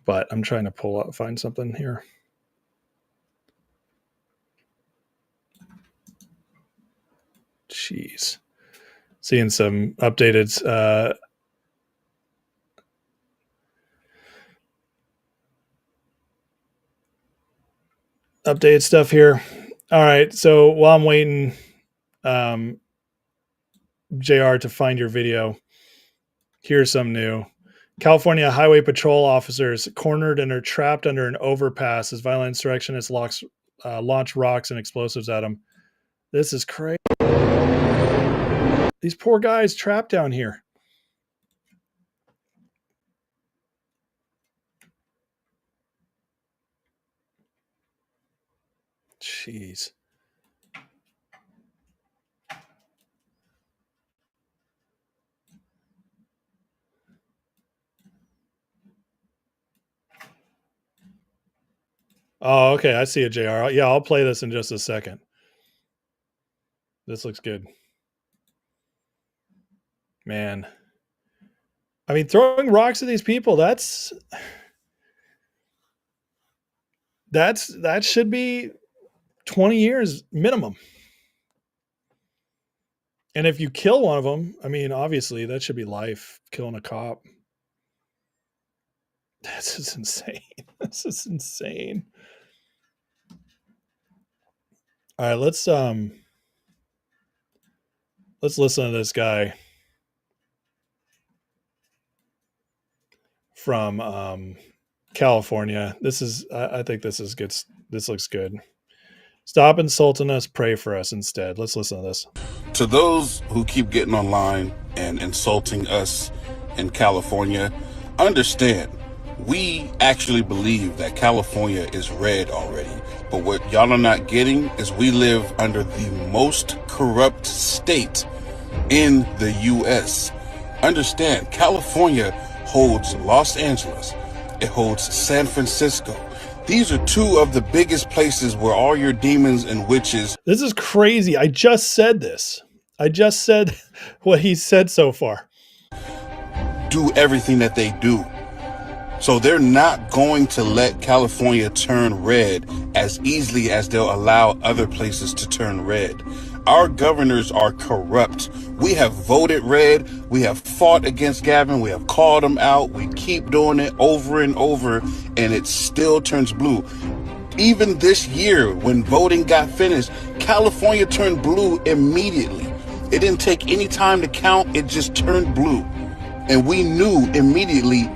but I'm trying to find something here. Jeez. Seeing some updated stuff here. All right, so while I'm waiting JR to find your video, here's some new. California Highway Patrol officers cornered and are trapped under an overpass as violent insurrectionists launch rocks and explosives at them. This is crazy. These poor guys trapped down here. Jeez. Oh, okay. I see it, JR. Yeah, I'll play this in just a second. This looks good. Man. I mean, throwing rocks at these people, that should be 20 years minimum. And if you kill one of them, I mean, obviously that should be life, killing a cop. This is insane. This is insane. All right, let's listen to this guy from California. I think this is good. This looks good. Stop insulting us, pray for us instead. Let's listen to this. To those who keep getting online and insulting us in California, understand, we actually believe that California is red already. But what y'all are not getting is we live under the most corrupt state in the U.S. Understand, California holds Los Angeles. It holds San Francisco. These are two of the biggest places where all your demons and witches. This is crazy. I just said this. I just said what he said so far. Do everything that they do. So they're not going to let California turn red as easily as they'll allow other places to turn red. Our governors are corrupt. We have voted red. We have fought against Gavin. We have called him out. We keep doing it over and over, and it still turns blue. Even this year, when voting got finished, California turned blue immediately. It didn't take any time to count. It just turned blue. And we knew immediately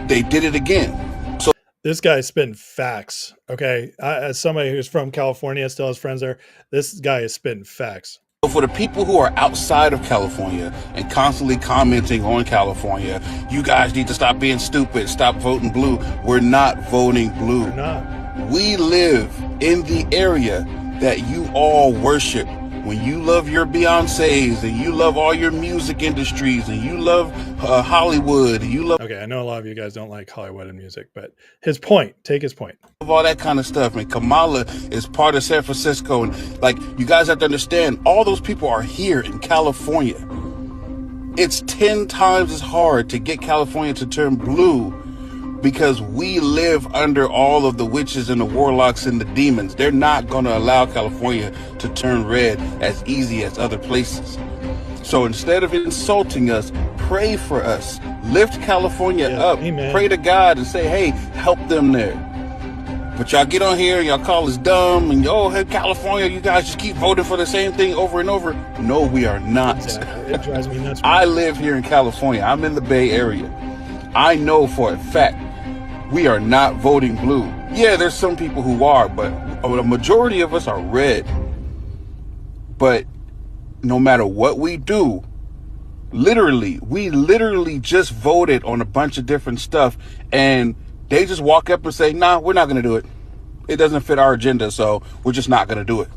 they did it again. So this guy's spitting facts. Okay. As somebody who's from California, still has friends there, this guy is spitting facts. For the people who are outside of California and constantly commenting on California, you guys need to stop being stupid, stop voting blue. We're not voting blue. We're not. We live in the area that you all worship. when you love your Beyoncés and you love all your music industries and you love Hollywood and you love Okay, I know a lot of you guys don't like Hollywood and music, but his point, take his point. all that kind of stuff, and Kamala is part of San Francisco, and like, you guys have to understand, all those people are here in California. It's 10 times as hard to get California to turn blue because we live under all of the witches and the warlocks and the demons. They're not going to allow California to turn red as easy as other places. So instead of insulting us, pray for us. Lift California up. Amen. Pray to God and say, hey, help them there. But y'all get on here, y'all call us dumb, and hey, California, you guys just keep voting for the same thing over and over. No, we are not. Exactly. It drives me nuts. I live here in California. I'm in the Bay Area. I know for a fact we are not voting blue. Yeah, there's some people who are, but a majority of us are red. But no matter what we do, we literally just voted on a bunch of different stuff, and they just walk up and say, nah, we're not going to do it. It doesn't fit our agenda, so we're just not going to do it.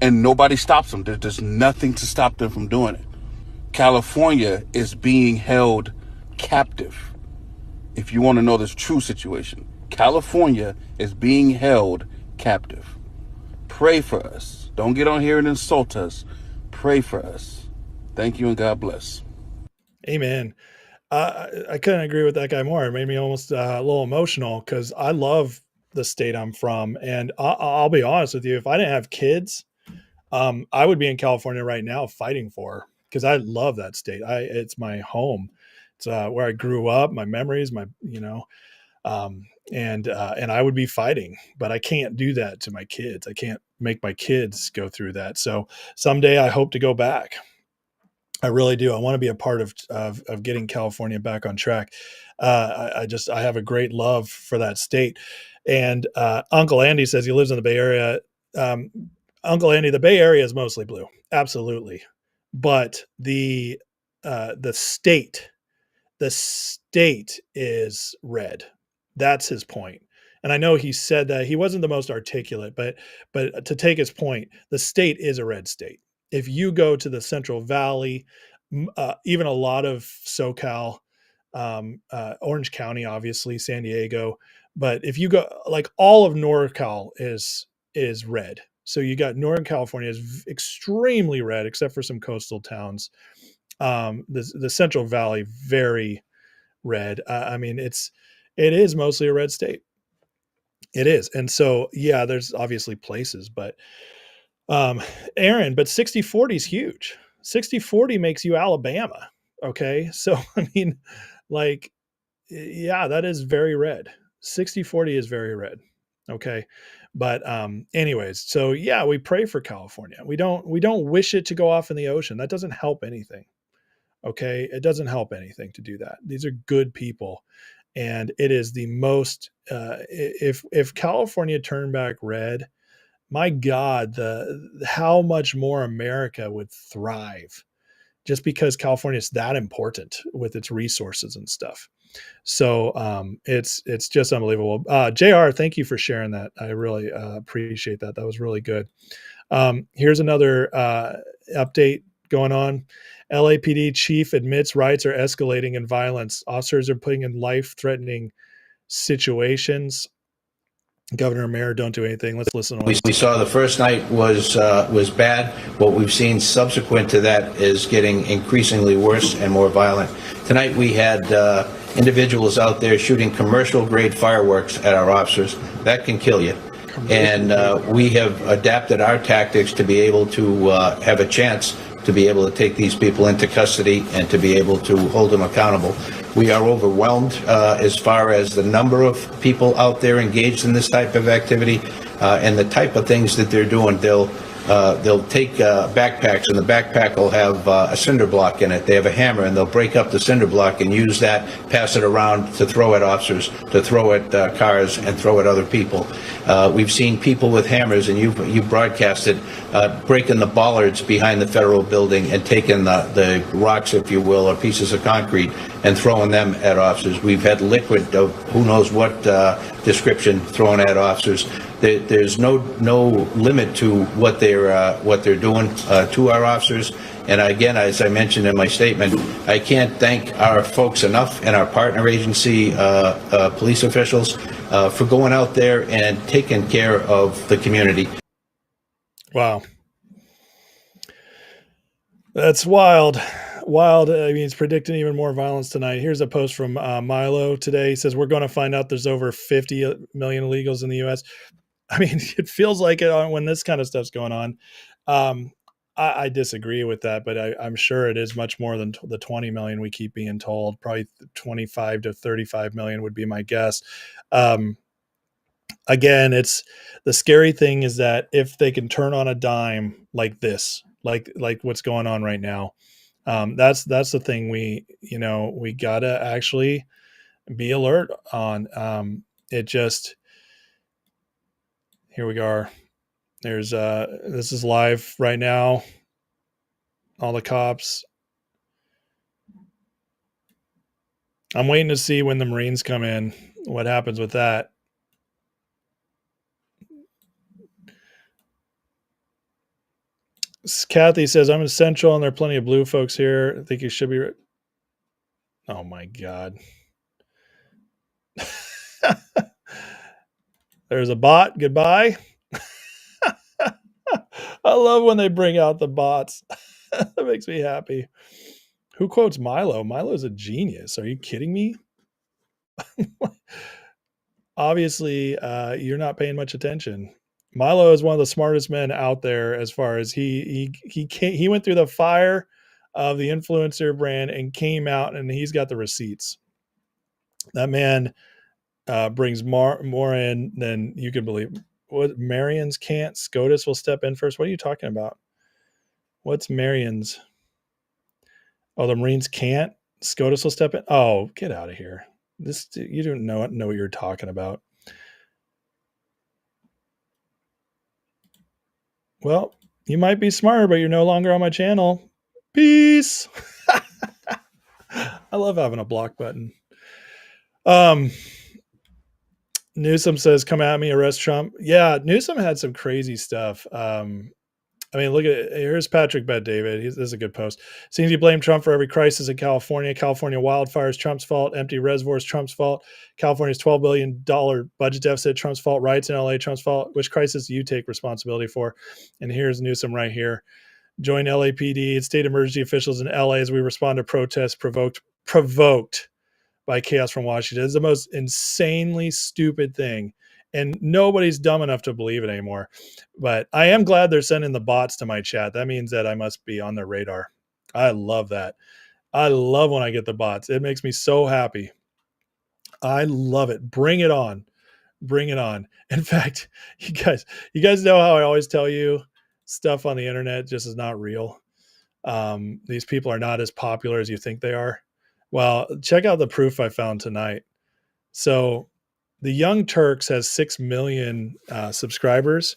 And nobody stops them. There's nothing to stop them from doing it. California is being held captive. If you want to know this true situation, California is being held captive. Pray for us. Don't get on here and insult us. Pray for us. Thank you and God bless. Amen. I couldn't agree with that guy more. It made me almost a little emotional because I love the state I'm from. And I'll be honest with you, if I didn't have kids, I would be in California right now fighting for, because I love that state. It's my home. It's where I grew up, my memories, and I would be fighting, but I can't do that to my kids. I can't make my kids go through that. So someday I hope to go back. I really do. I want to be a part of getting California back on track. I have a great love for that state. And Uncle Andy says he lives in the Bay Area. Uncle Andy, the Bay Area is mostly blue, absolutely. But the state is red. That's his point. And I know he said that he wasn't the most articulate, but to take his point, the state is a red state. If you go to the Central Valley, even a lot of SoCal, Orange County, obviously, San Diego, but if you go, like, all of NorCal is red. So you got Northern California is extremely red, except for some coastal towns. The Central Valley, very red. I mean, it is mostly a red state. It is. And so, yeah, there's obviously places, but Aaron, but 60-40 is huge. 60-40 makes you Alabama. Okay. So, I mean, like, yeah, that is very red. 60-40 is very red. Okay. But anyways, so yeah, we pray for California. We don't wish it to go off in the ocean. That doesn't help anything. Okay. It doesn't help anything to do that. These are good people. And it is the most, if California turned back red, my God, how much more America would thrive just because California is that important with its resources and stuff. So it's just unbelievable. JR, thank you for sharing that. I really appreciate that. That was really good. Here's another update going on. LAPD chief admits riots are escalating in violence. Officers are putting in life-threatening situations. Governor and mayor don't do anything. Let's listen. We saw the first night was bad. What we've seen subsequent to that is getting increasingly worse and more violent. Tonight we had individuals out there shooting commercial-grade fireworks at our officers. That can kill you. And we have adapted our tactics to be able to have a chance to be able to take these people into custody and to be able to hold them accountable. We are overwhelmed as far as the number of people out there engaged in this type of activity and the type of things that they're doing. They'll take backpacks, and the backpack will have a cinder block in it. They have a hammer, and they'll break up the cinder block and use that, pass it around to throw at officers, to throw at cars, and throw at other people. We've seen people with hammers, and you broadcasted, breaking the bollards behind the federal building and taking the rocks, if you will, or pieces of concrete, and throwing them at officers. We've had liquid of who knows what description thrown at officers. There's no limit to what they're doing to our officers. And again, as I mentioned in my statement, I can't thank our folks enough and our partner agency police officials for going out there and taking care of the community. Wow. That's wild. Wild. I mean, it's predicting even more violence tonight. Here's a post from Milo today. He says, we're going to find out there's over 50 million illegals in the U.S. I mean, it feels like it when this kind of stuff's going on. I disagree with that, but I'm sure it is much more than the 20 million we keep being told. Probably 25 to 35 million would be my guess. Again, it's the scary thing is that if they can turn on a dime like this, like what's going on right now, that's the thing we gotta actually be alert on. It just, here we are. There's this is live right now. All the cops. I'm waiting to see when the Marines come in, what happens with that. Kathy says, I'm essential and there are plenty of blue folks here. I think you should be. Oh my God. There's a bot. Goodbye. I love when they bring out the bots. That makes me happy. Who quotes Milo? Milo's a genius. Are you kidding me? Obviously, you're not paying much attention. Milo is one of the smartest men out there as far as he went through the fire of the influencer brand and came out, and he's got the receipts. That man brings more in than you can believe. What Marion's can't, SCOTUS will step in first. What are you talking about? What's Marion's? Oh, the Marines can't, SCOTUS will step in. Oh, get out of here. You don't know what you're talking about. Well, you might be smarter, but you're no longer on my channel. Peace. I love having a block button. Newsom says, come at me, arrest Trump. Yeah, Newsom had some crazy stuff. I mean, look at it. Here's Patrick Bet-David. This is a good post. Seems you blame Trump for every crisis in California. California wildfires, Trump's fault. Empty reservoirs, Trump's fault. California's $12 billion budget deficit, Trump's fault. Riots in LA, Trump's fault. Which crisis do you take responsibility for? And here's Newsom right here. Join LAPD and state emergency officials in LA as we respond to protests provoked by chaos from Washington. It's the most insanely stupid thing. And nobody's dumb enough to believe it anymore. But I am glad they're sending the bots to my chat. That means that I must be on their radar. I love that. I love when I get the bots. It makes me so happy. I love it. Bring it on. Bring it on. In fact, you guys know how I always tell you stuff on the internet just is not real. These people are not as popular as you think they are. Well, check out the proof I found tonight. So the Young Turks has 6 million subscribers.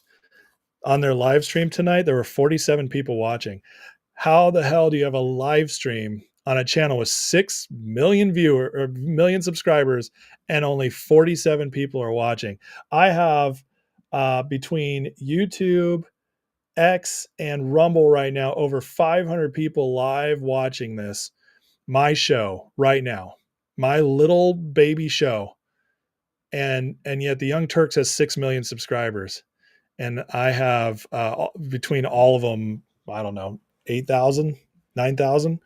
On their live stream tonight, there were 47 people watching. How the hell do you have a live stream on a channel with 6 million million subscribers and only 47 people are watching? I have between YouTube, X, and Rumble right now, over 500 people live watching this. My show right now, my little baby show. And yet the Young Turks has 6 million subscribers. And I have between all of them, I don't know, 8,000, 9,000.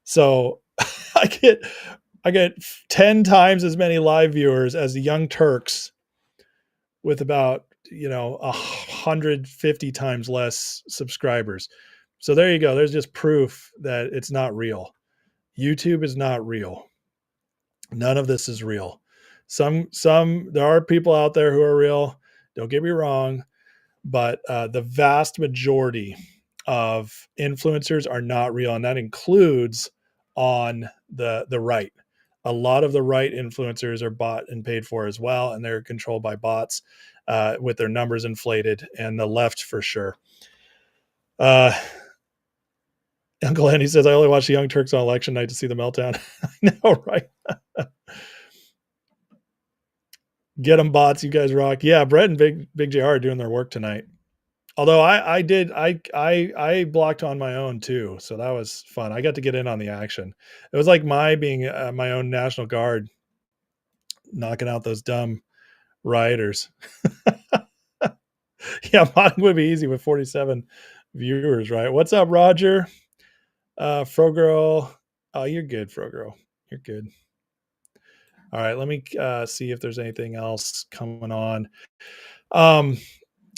So I get 10 times as many live viewers as the Young Turks with about, 150 times less subscribers. So there you go. There's just proof that it's not real. YouTube is not real. None of this is real. There are people out there who are real. Don't get me wrong, but the vast majority of influencers are not real, and that includes on the right. A lot of the right influencers are bought and paid for as well, and they're controlled by bots with their numbers inflated, and the left for sure. Uncle Andy says, I only watch the Young Turks on election night to see the meltdown. I know, right? Get them, bots. You guys rock. Yeah, Brett and Big JR are doing their work tonight. Although I blocked on my own too, so that was fun. I got to get in on the action. It was like being my own National Guard, knocking out those dumb rioters. Yeah, modding would be easy with 47 viewers, right? What's up, Roger? Frogirl. Oh, you're good, Frogirl. You're good. All right, let me see if there's anything else coming on.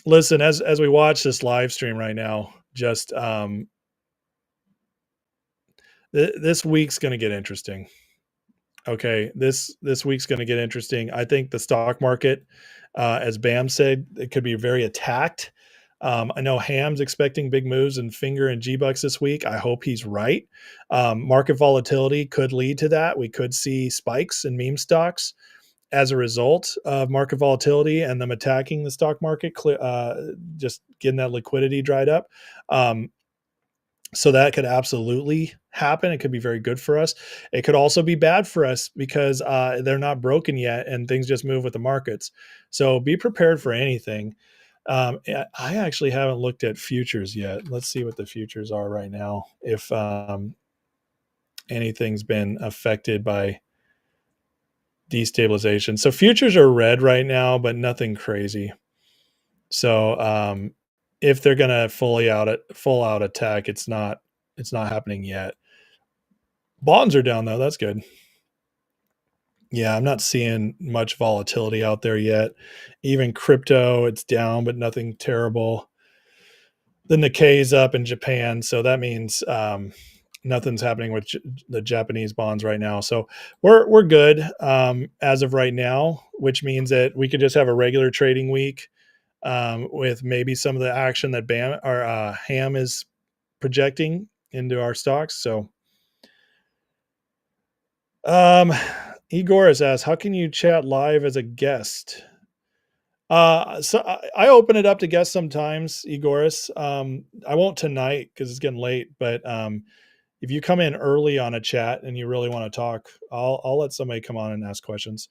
Listen, as we watch this live stream right now, just this week's going to get interesting. Okay, this week's going to get interesting. I think the stock market, as Bam said, it could be very attacked. I know Ham's expecting big moves in Finger and G-Bucks this week. I hope he's right. Market volatility could lead to that. We could see spikes in meme stocks as a result of market volatility and them attacking the stock market, just getting that liquidity dried up. So that could absolutely happen. It could be very good for us. It could also be bad for us because they're not broken yet and things just move with the markets. So be prepared for anything. I actually haven't looked at futures yet. Let's see what the futures are right now. If anything's been affected by destabilization. So futures are red right now, but nothing crazy. So if they're going to full out attack, it's not happening yet. Bonds are down though. That's good. Yeah, I'm not seeing much volatility out there yet. Even crypto, it's down, but nothing terrible. The Nikkei is up in Japan, so that means nothing's happening with the Japanese bonds right now. So we're good as of right now, which means that we could just have a regular trading week with maybe some of the action that Ham is projecting into our stocks. So Igor has asked, how can you chat live as a guest? So I open it up to guests sometimes, Igoris. I won't tonight because it's getting late, but if you come in early on a chat and you really want to talk, I'll let somebody come on and ask questions.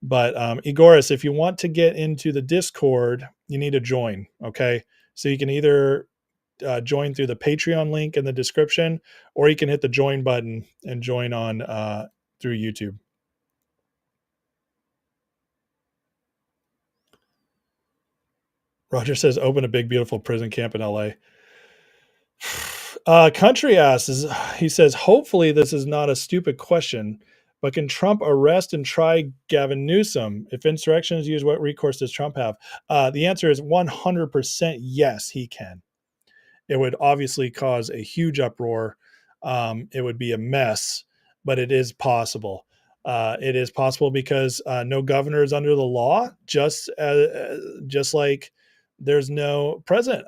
But Igoris, if you want to get into the Discord, you need to join. Okay, so you can either join through the Patreon link in the description, or you can hit the join button and join on through YouTube. Roger says, open a big, beautiful prison camp in LA. Country asks, he says, hopefully this is not a stupid question, but can Trump arrest and try Gavin Newsom? If insurrection is used, what recourse does Trump have? The answer is 100% yes, he can. It would obviously cause a huge uproar. It would be a mess, but it is possible. It is possible because no governor is under the law, just like there's no president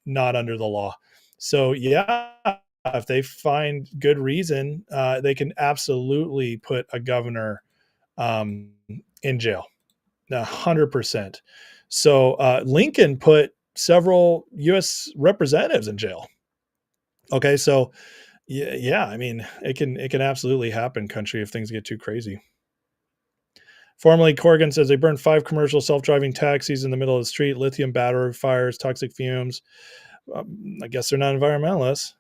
not under the law. So yeah, if they find good reason, they can absolutely put a governor in jail, 100%. So Lincoln put several U.S. representatives in jail. Okay, so yeah, I mean, it can absolutely happen, country, if things get too crazy. Formerly, Corrigan says they burned 5 commercial self-driving taxis in the middle of the street, lithium battery fires, toxic fumes. I guess they're not environmentalists.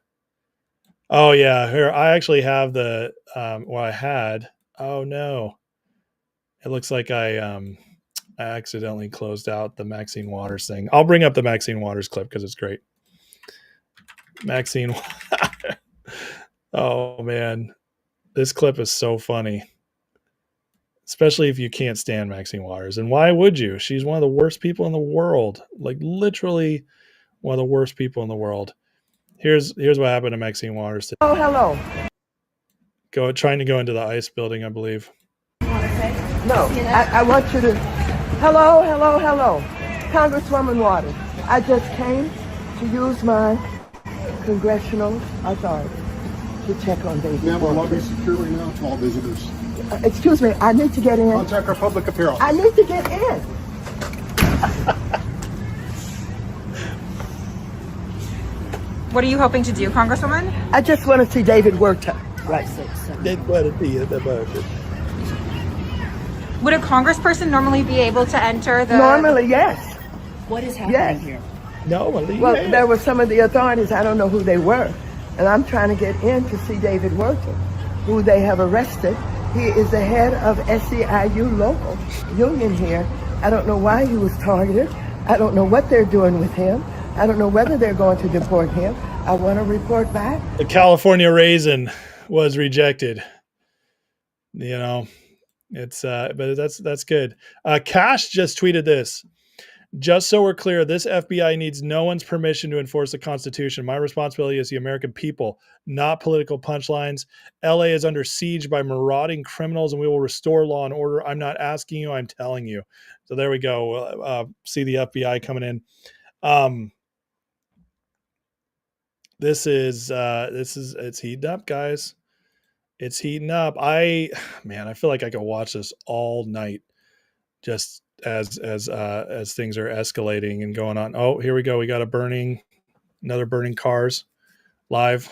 Oh yeah, here I actually have the I had. Oh no, it looks like I accidentally closed out the Maxine Waters thing. I'll bring up the Maxine Waters clip because it's great. Maxine. Oh man, this clip is so funny. Especially if you can't stand Maxine Waters. And why would you? She's one of the worst people in the world. Like literally one of the worst people in the world. Here's what happened to Maxine Waters today. Oh, hello. Trying to go into the ICE building, I believe. No, I want you to... Hello. Congresswoman Waters, I just came to use my congressional authority to check on David. Ma'am, our lobby is secure right now to all visitors. Excuse me, I need to get in. Contact our public apparel. I need to get in. What are you hoping to do, Congresswoman? I just want to see David Werta. Right. Would a congressperson normally be able to enter the... Normally, yes. What is happening here? Normally, Well, yes. there were some of the authorities, I don't know who they were, and I'm trying to get in to see David Worton, who they have arrested. He is the head of SEIU local union here. I don't know why he was targeted. I don't know what they're doing with him. I don't know whether they're going to deport him. I want to report back. The California raisin was rejected. You know, it's but that's good. Cash just tweeted this. Just so we're clear, this FBI needs no one's permission to enforce the Constitution. My responsibility is the American people, not political punchlines. LA is under siege by marauding criminals, and we will restore law and order. I'm not asking you, I'm telling you. So there we go. See the FBI coming in. It's heating up, guys. It's heating up. I feel like I could watch this all night, just as things are escalating and going on. Oh, here we go. We got another burning cars live.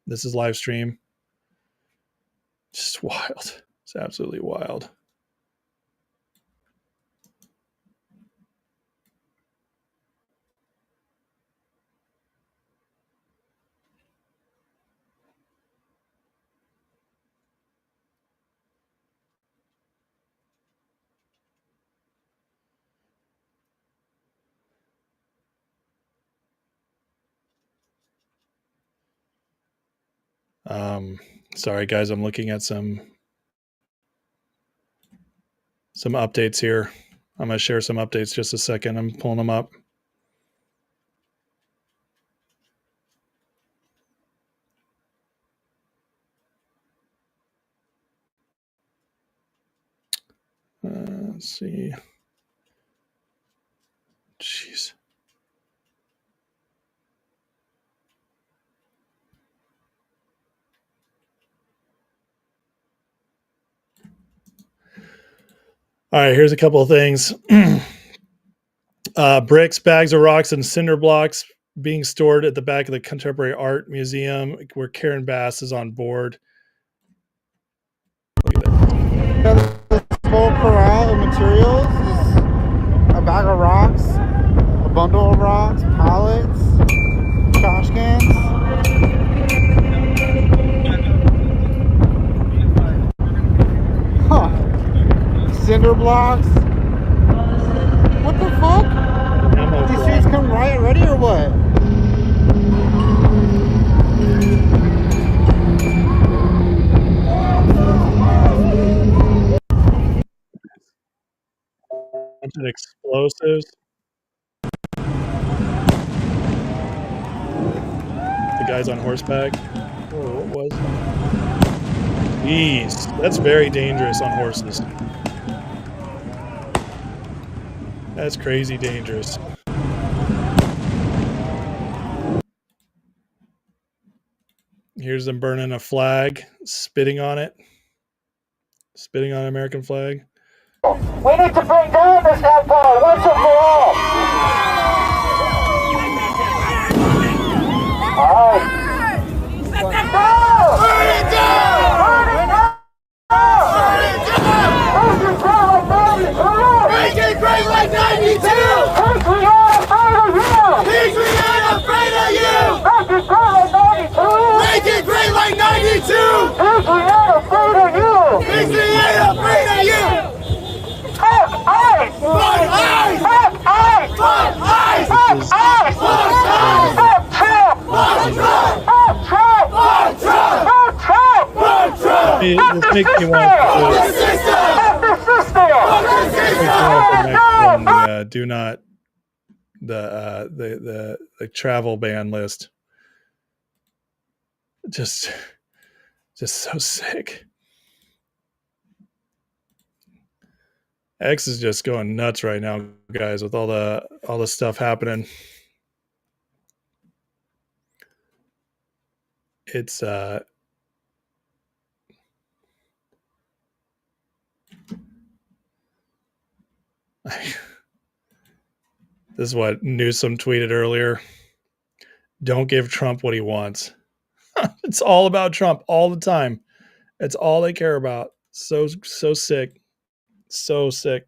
This is live stream. Just wild. It's absolutely wild. Sorry guys, I'm looking at some updates here. I'm going to share some updates just a second. I'm pulling them up. Let's see. Jeez. All right, here's a couple of things. Bricks, bags of rocks, and cinder blocks being stored at the back of the Contemporary Art Museum, where Karen Bass is on board. Look at that. The full corral of materials is a bag of rocks, a bundle of rocks, pallets, trash cans. Huh. Cinder blocks. What the fuck? These streets come riot ready or what? Bunch of explosives. The guys on horseback. Oh, what was that? Jeez, that's very dangerous on horses. That's crazy dangerous. Here's them burning a flag, spitting on it. Spitting on an American flag. We need to bring down this empire once and for all. All right. Burn it down! Burn it down! Burn it down! Burn it down! Make it great like 92! Patriot afraid of you! Make it great like 92! Patriot afraid of you! Patriot afraid of you! Fuck ICE! Fuck ICE! Fuck ICE! Fuck ICE! Fuck ICE! Fuck ICE! Fuck Trump! Fuck Trump! Fuck Trump! Fuck Trump! Fuck Trump! Fuck Trump! It makes me want the system! Fuck the system! Fuck the system! Do not the travel ban list. Just so sick. X is just going nuts right now, guys, with all the stuff happening. It's this is what Newsom tweeted earlier. Don't give Trump what he wants. It's all about Trump all the time. It's all they care about. So sick. So sick.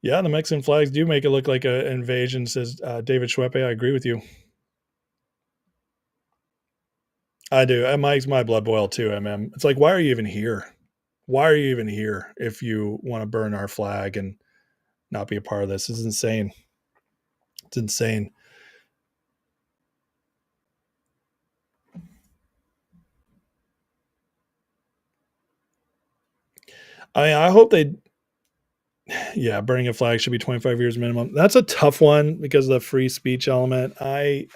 Yeah, the Mexican flags do make it look like an invasion, says David Schweppe. I agree with you. I do. It makes my blood boil too, MM. It's like, why are you even here? Why are you even here if you want to burn our flag and not be a part of this? It's insane. It's insane. I hope they, yeah, burning a flag should be 25 years minimum. That's a tough one because of the free speech element. I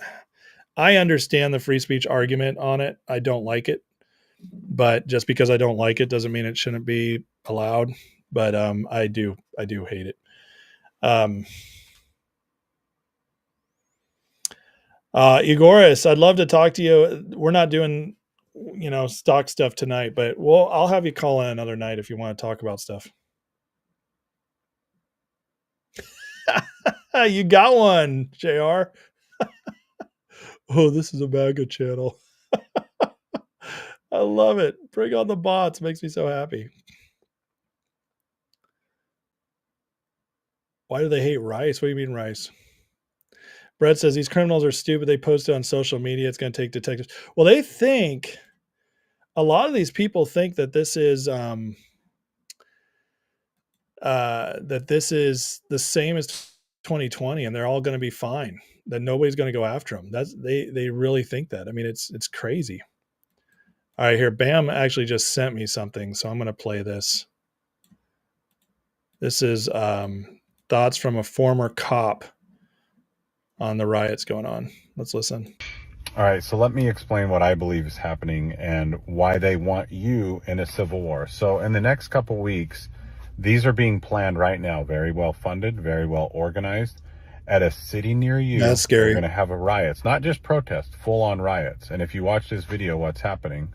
understand the free speech argument on it. I don't like it, but just because I don't like it doesn't mean it shouldn't be allowed. But I do hate it. Igoris, I'd love to talk to you. We're not doing, stock stuff tonight, but I'll have you call in another night if you want to talk about stuff. You got one, JR. Oh, this is a MAGA channel. I love it. Bring on the bots. Makes me so happy. Why do they hate Rice? What do you mean Rice? Brett says these criminals are stupid. They post it on social media. It's going to take detectives. Well, they think, a lot of these people think that this is the same as 2020, and they're all going to be fine. That nobody's going to go after them. They really think that. I mean, it's crazy. All right, here, Bam actually just sent me something, so I'm going to play this. This is thoughts from a former cop on the riots going on. Let's listen. All right, so let me explain what I believe is happening and why they want you in a civil war. So in the next couple weeks, these are being planned right now, very well funded, very well organized. At a city near you, that's scary. You're going to have a riots, not just protests, full-on riots. And if you watch this video, what's happening?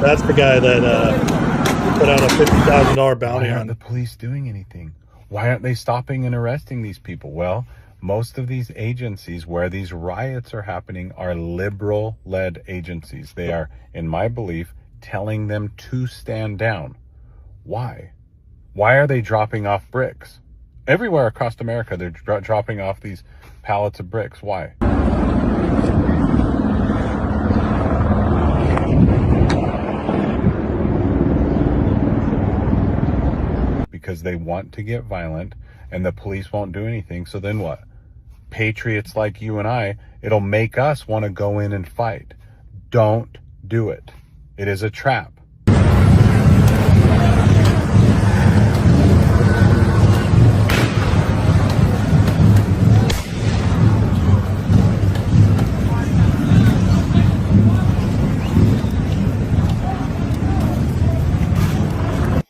That's the guy that put out a $50,000 bounty on. Why aren't the police doing anything? Why aren't they stopping and arresting these people? Well, most of these agencies where these riots are happening are liberal-led agencies. They are, in my belief, telling them to stand down. Why? Why are they dropping off bricks? Everywhere across America, they're dropping off these pallets of bricks. Why? Because they want to get violent and the police won't do anything. So then what? Patriots like you and I, it'll make us want to go in and fight. Don't do it. It is a trap.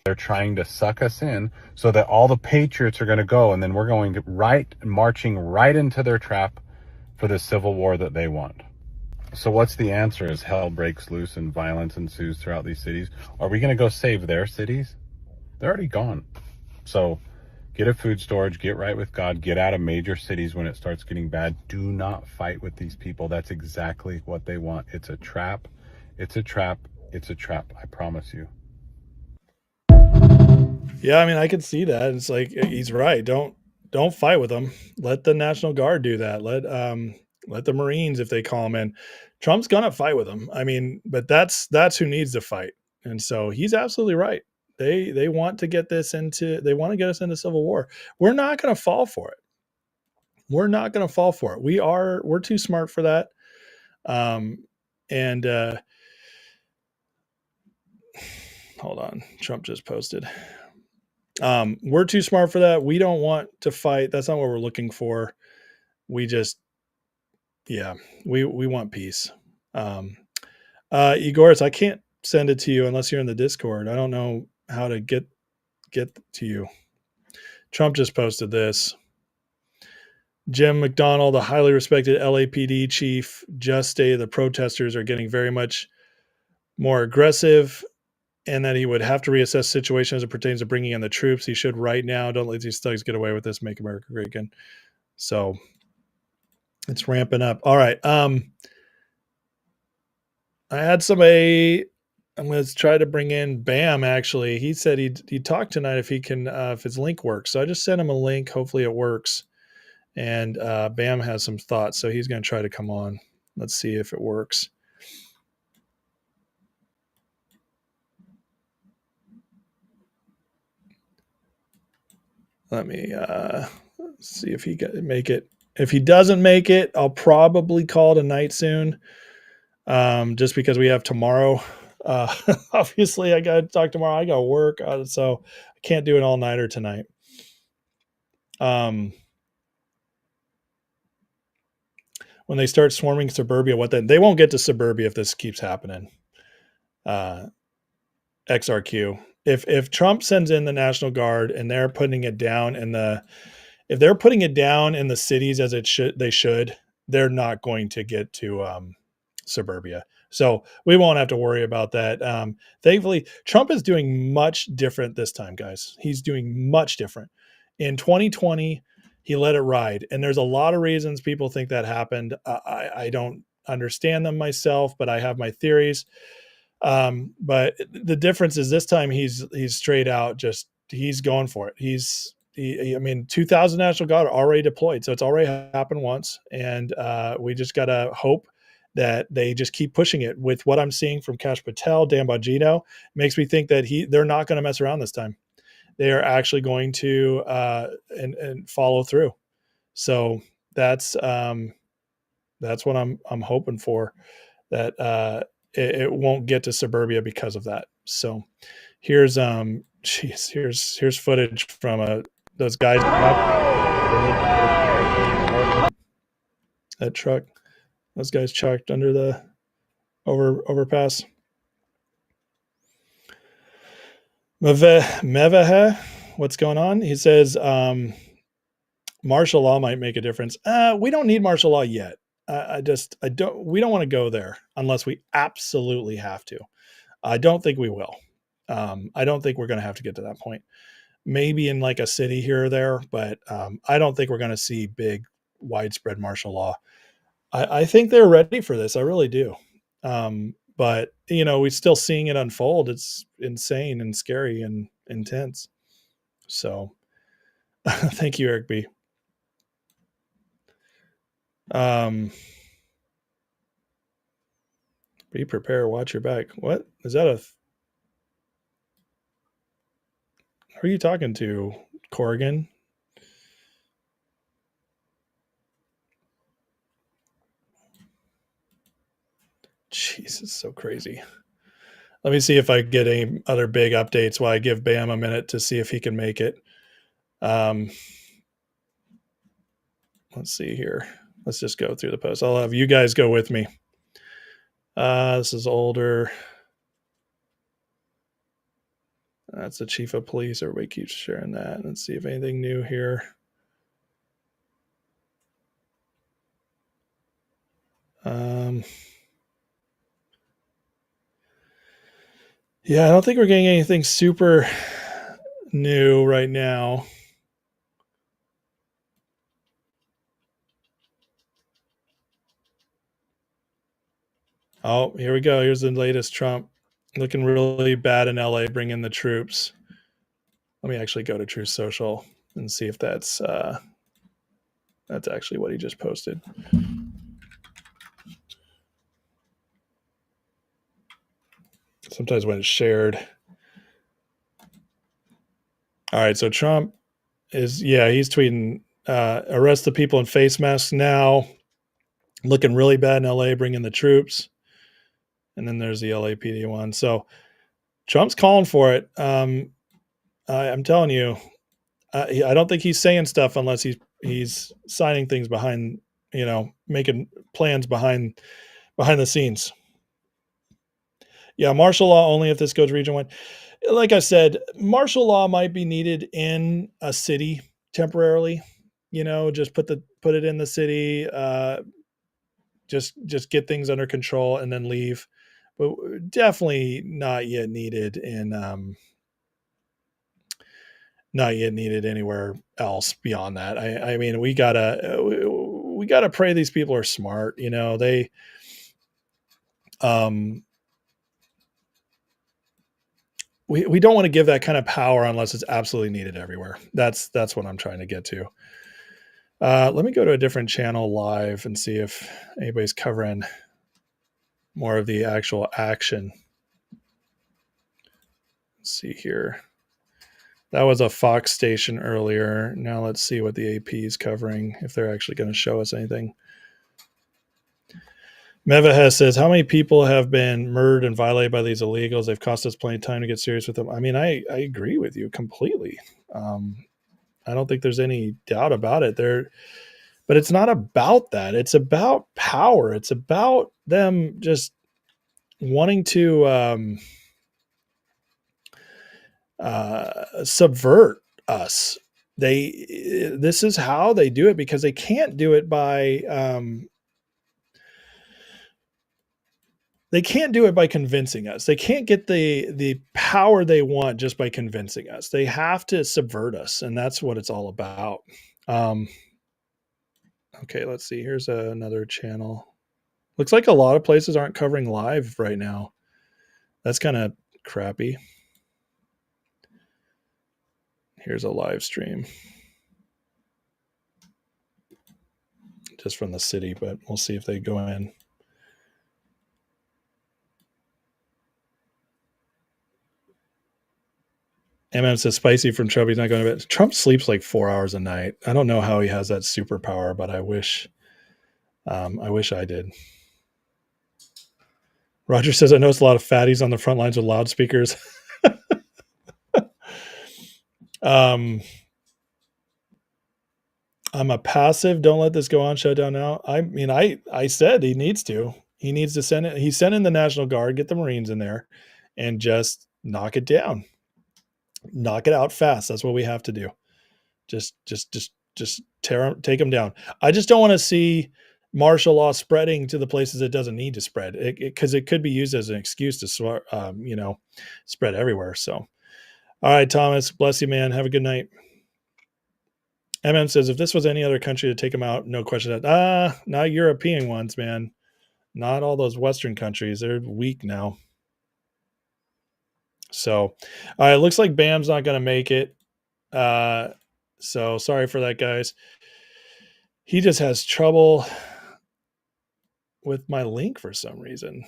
They're trying to suck us in so that all the patriots are going to go, and then we're going to marching right into their trap for the civil war that they want. So what's the answer as hell breaks loose and violence ensues throughout these cities? Are we going to go save their cities? They're already gone. So get a food storage, get right with God, get out of major cities when it starts getting bad. Do not fight with these people. That's exactly what they want. It's a trap. It's a trap. It's a trap. I promise you. Yeah, I mean, I could see that. It's like, he's right. Don't fight with them. Let the National Guard do that. Let the Marines, if they call them in. Trump's gonna fight with them. I mean, but that's who needs to fight. And so he's absolutely right. They want to get us into civil war. We're not gonna fall for it. We're not gonna fall for it. We're too smart for that. Hold on. Trump just posted. We're too smart for that. We don't want to fight. That's not what we're looking for. We just, we want peace. Igoris, I can't send it to you unless you're in the Discord. I don't know how to get to you. Trump just posted this. Jim McDonald, a highly respected LAPD chief, just stated the protesters are getting very much more aggressive and that he would have to reassess the situation as it pertains to bringing in the troops. He should right now. Don't let these thugs get away with this. Make America great again. So It's ramping up. All right. I had somebody. I'm going to try to bring in Bam. Actually, he said he'd talk tonight if he can, if his link works. So I just sent him a link. Hopefully it works. And Bam has some thoughts, so he's going to try to come on. Let's see if it works. Let me see if he can make it. If he doesn't make it, I'll probably call it a night soon. Just because we have tomorrow. Obviously, I got to talk tomorrow. I got to work, so I can't do an all-nighter tonight. When they start swarming suburbia, they won't get to suburbia if this keeps happening. XRQ. If Trump sends in the National Guard and they're putting it down if they're putting it down in the cities as they're not going to get to suburbia. So we won't have to worry about that. Thankfully, Trump is doing much different this time, guys. He's doing much different. In 2020, he let it ride. And there's a lot of reasons people think that happened. I don't understand them myself, but I have my theories. But the difference is this time he's straight out, he's going for it. I mean, 2,000 National Guard are already deployed. So it's already happened once. And we just got to hope that they just keep pushing it. With what I'm seeing from Kash Patel, Dan Bongino, makes me think that they're not going to mess around this time. They are actually going to and follow through. So that's what I'm hoping for, that it won't get to suburbia because of that. So here's here's footage from those guys. That truck. Those guys chucked under the overpass. Mevahe, what's going on? He says martial law might make a difference. We don't need martial law yet. We don't want to go there unless we absolutely have to. I don't think we will. I don't think we're going to have to get to that point. Maybe in like a city here or there, but I don't think we're going to see big, widespread martial law. I think they're ready for this. I really do. But we're still seeing it unfold. It's insane and scary and intense. So thank you, Eric B. Be prepared, watch your back. What is that? Who are you talking to, Corrigan? Jeez, it's so crazy. Let me see if I get any other big updates while I give Bam a minute to see if he can make it. Let's see here. Let's just go through the post. I'll have you guys go with me. This is older. That's the chief of police. Everybody keeps sharing that. Let's see if anything new here. Yeah, I don't think we're getting anything super new right now. Oh, here we go. Here's the latest Trump. Looking really bad in LA, bringing the troops. Let me actually go to Truth Social and see if that's actually what he just posted. Sometimes when it's shared. All right, so Trump he's tweeting, arrest the people in face masks now. Looking really bad in LA, bringing the troops. And then there's the LAPD one. So Trump's calling for it. I'm telling you, I don't think he's saying stuff unless he's signing things behind, making plans behind the scenes. Yeah, martial law only if this goes region 1. Like I said, martial law might be needed in a city temporarily. Just put it in the city. Just get things under control and then leave. But definitely not yet needed not yet needed anywhere else beyond that. I mean, we we got to pray these people are smart. You know, they, we don't want to give that kind of power unless it's absolutely needed everywhere. That's what I'm trying to get to. Let me go to a different channel live and see if anybody's covering more of the actual action. Let's see here. That was a Fox station earlier. Now let's see what the AP is covering, if they're actually going to show us anything. Mevahes says, how many people have been murdered and violated by these illegals? They've cost us plenty of time to get serious with them. I mean, I agree with you completely. I don't think there's any doubt about it. But it's not about that. It's about power. It's about them just wanting to subvert us. This is how they do it, because they can't do it by convincing us. They can't get the power they want just by convincing us. They have to subvert us, and that's what it's all about. Okay, let's see. Here's another channel. Looks like a lot of places aren't covering live right now. That's kind of crappy. Here's a live stream. Just from the city, but we'll see if they go in. MM says spicy from Trump. He's not going to bed. Trump sleeps like 4 hours a night. I don't know how he has that superpower, but I wish I did. Roger says, I noticed a lot of fatties on the front lines with loudspeakers. I'm a passive. Don't let this go on. Shut down now. I mean, I said he needs to. He needs to send it. He sent in the National Guard, get the Marines in there, and just knock it down. Knock it out fast. That's what we have to do. Just take them down. I just don't want to see martial law spreading to the places it doesn't need to spread, because it could be used as an excuse to spread everywhere. So, all right, Thomas, bless you, man. Have a good night. MM says, if this was any other country to take them out, no question. Not European ones, man. Not all those Western countries. They're weak now. So, all right, looks like Bam's not going to make it. So sorry for that, guys. He just has trouble with my link for some reason.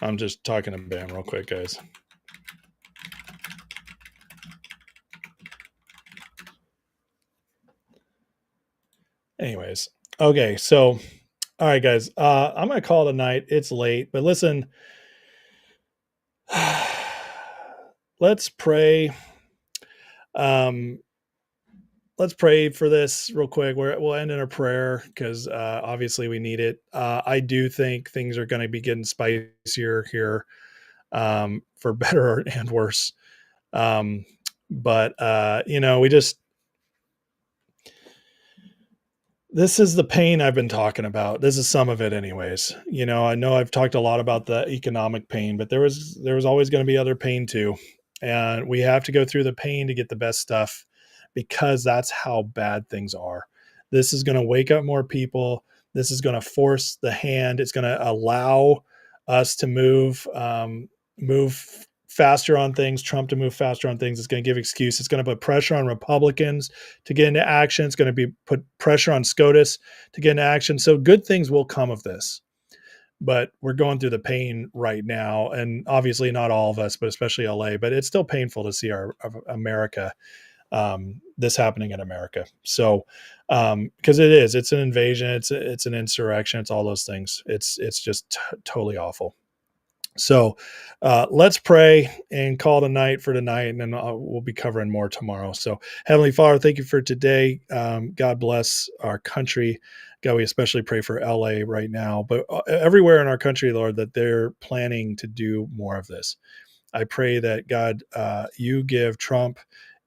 I'm just talking to Bam real quick, guys. Anyways, okay, so all right, guys, I'm gonna call it a night. It's late, but listen, let's pray. Let's pray for this real quick. We'll end in a prayer, because obviously we need it. I do think things are going to be getting spicier here, for better and worse. But this is the pain I've been talking about. This is some of it anyways. I know I've talked a lot about the economic pain, but there was always going to be other pain too. And we have to go through the pain to get the best stuff, because that's how bad things are. This is going to wake up more people. This is going to force the hand. It's going to allow us to move faster on things, Trump to move faster on things. It's going to give excuses. It's going to put pressure on Republicans to get into action. It's going to put pressure on SCOTUS to get into action. So good things will come of this. But we're going through the pain right now. And obviously not all of us, but especially LA. But it's still painful to see our America, this happening in America. So, because it's an invasion, it's an insurrection, it's all those things. It's just totally awful. So, let's pray and call it a night for tonight, and then we'll be covering more tomorrow. So, Heavenly Father, thank you for today. God bless our country. God, we especially pray for LA right now, but everywhere in our country, Lord, that they're planning to do more of this. I pray that God, you give Trump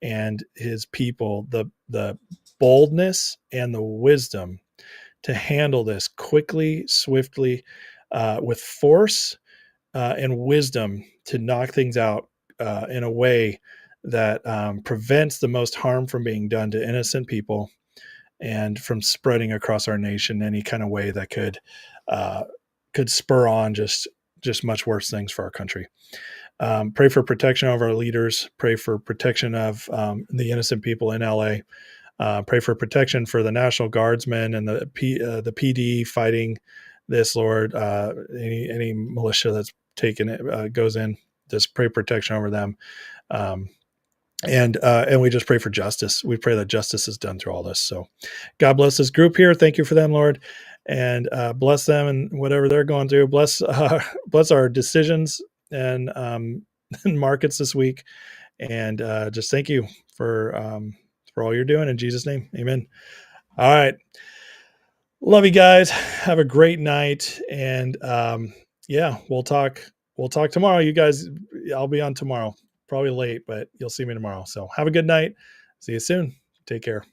and his people the boldness and the wisdom to handle this quickly, swiftly, with force and wisdom to knock things out in a way that prevents the most harm from being done to innocent people and from spreading across our nation any kind of way that could spur on just much worse things for our country. Pray for protection of our leaders. Pray for protection of the innocent people in LA. Pray for protection for the National Guardsmen and the PD fighting this, Lord. Any militia that's taken it goes in. Just pray protection over them. And we just pray for justice. We pray that justice is done through all this. So God bless this group here. Thank you for them, Lord. And bless them and whatever they're going through. Bless our decisions and markets this week. And just thank you for all you're doing in Jesus' name. Amen. All right. Love you guys. Have a great night. And yeah, we'll talk tomorrow. You guys, I'll be on tomorrow. Probably late, but you'll see me tomorrow. So have a good night. See you soon. Take care.